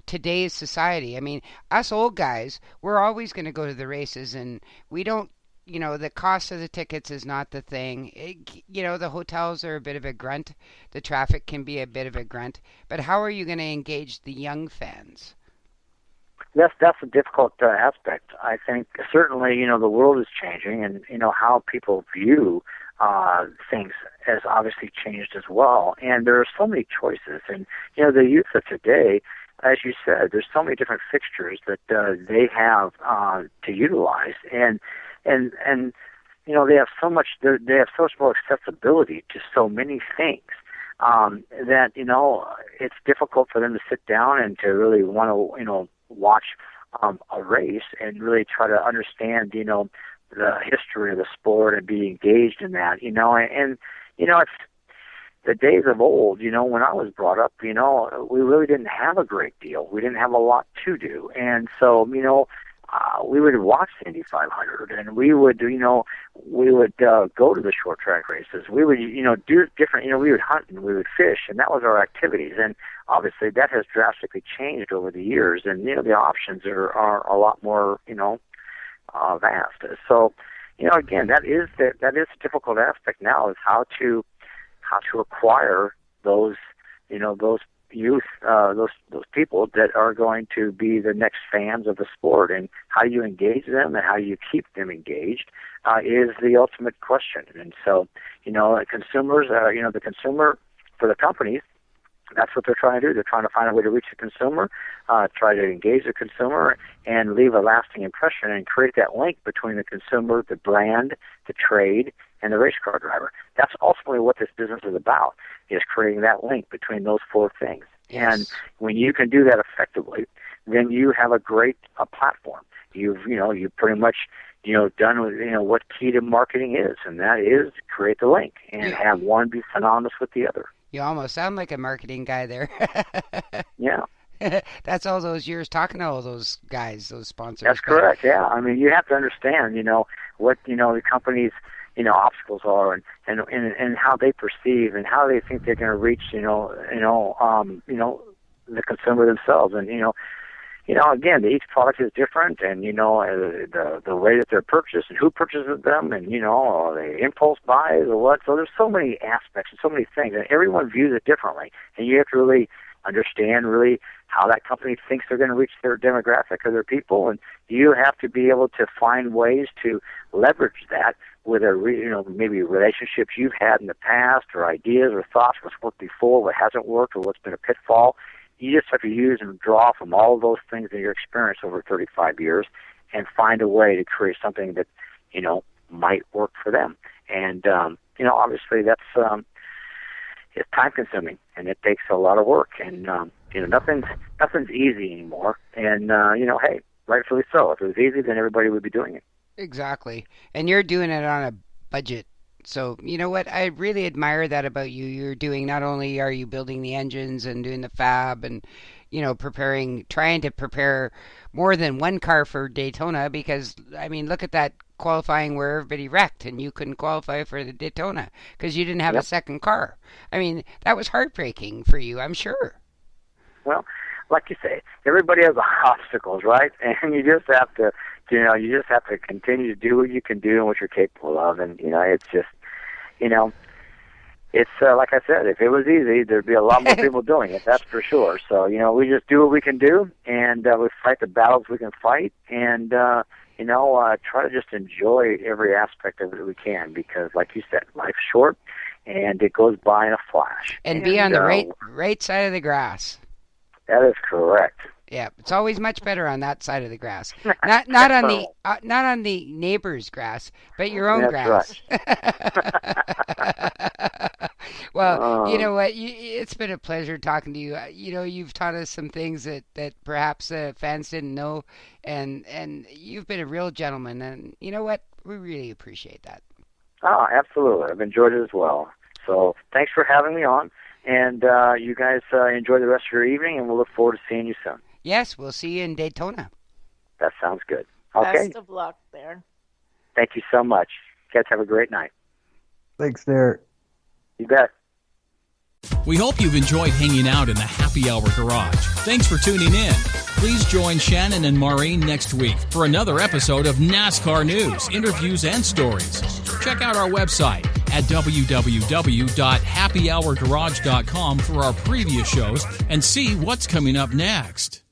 D: today's society. I mean, us old guys, we're always going to go to the races, and we don't, the cost of the tickets is not the thing. The hotels are a bit of a grunt. The traffic can be a bit of a grunt. But how are you going to engage the young fans?
G: That's a difficult aspect. I think certainly, the world is changing, and, how people view things has obviously changed as well. And there are so many choices. And, the youth of today, as you said, there's so many different fixtures that they have to utilize. And they have so much more accessibility to so many things that it's difficult for them to sit down and to really want to watch a race and really try to understand the history of the sport and be engaged in that. And it's the days of old. When I was brought up, we really didn't have a great deal. We didn't have a lot to do, and so we would watch the Indy 500, and we would go to the short track races. We would, do different, we would hunt and we would fish, and that was our activities. And obviously that has drastically changed over the years, and, the options are a lot more, vast. So, again, that is a difficult aspect now, is how to acquire those youth, those people that are going to be the next fans of the sport, and how you engage them and how you keep them engaged is the ultimate question. And so, consumers, the consumer, for the companies, that's what they're trying to do. They're trying to find a way to reach the consumer, try to engage the consumer, and leave a lasting impression and create that link between the consumer, the brand, the trade, and the race car driver. That's ultimately what this business is about, is creating that link between those four things. Yes. And when you can do that effectively, then you have a great platform. You've pretty much done with what key to marketing is, and that is to create the link and have one be synonymous with the other.
D: You almost sound like a marketing guy there.
G: Yeah.
D: That's all those years talking to all those guys, those sponsors.
G: That's correct. Yeah. I mean, you have to understand, what the company's obstacles are, and how they perceive and how they think they're going to reach the consumer themselves. And again, each product is different, and the way that they're purchased and who purchases them, and are they impulse buys or what. So there's so many aspects and so many things, and everyone views it differently, and you have to really understand how that company thinks they're going to reach their demographic or their people, and you have to be able to find ways to leverage that with maybe relationships you've had in the past, or ideas or thoughts, what's worked before, what hasn't worked, or what's been a pitfall. You just have to use and draw from all of those things in your experience over 35 years and find a way to create something that might work for them. And obviously that's it's time consuming, and it takes a lot of work, and nothing's easy anymore. And hey, rightfully so. If it was easy, then everybody would be doing it.
D: Exactly. And you're doing it on a budget. So, you know what? I really admire that about you. You're doing, not only are you building the engines and doing the fab and, trying to prepare more than one car for Daytona, because, I mean, look at that qualifying where everybody wrecked and you couldn't qualify for the Daytona because you didn't have a second car. I mean, that was heartbreaking for you, I'm sure.
G: Well, like you say, everybody has obstacles, right? And you just have to, continue to do what you can do and what you're capable of. And, it's just, it's like I said, if it was easy, there'd be a lot more people doing it, that's for sure. So, we just do what we can do, and we fight the battles we can fight, and, try to just enjoy every aspect of it we can, because, like you said, life's short, and it goes by in a flash.
D: And be on the right side of the grass.
G: That is correct.
D: Yeah, it's always much better on that side of the grass. Not on the neighbor's grass, but your own grass.
G: Right.
D: Well, you know what? It's been a pleasure talking to you. You've taught us some things that perhaps fans didn't know, and you've been a real gentleman. And you know what? We really appreciate that.
G: Oh, absolutely. I've enjoyed it as well. So thanks for having me on. And you guys enjoy the rest of your evening, and we'll look forward to seeing you soon.
D: Yes, we'll see you in Daytona.
G: That sounds good. Okay.
E: Best of luck there.
G: Thank you so much. You guys have a great night.
F: Thanks, Derek.
G: You bet.
B: We hope you've enjoyed hanging out in the Happy Hour Garage. Thanks for tuning in. Please join Shannon and Maureen next week for another episode of NASCAR news, interviews, and stories. Check out our website at www.happyhourgarage.com for our previous shows and see what's coming up next.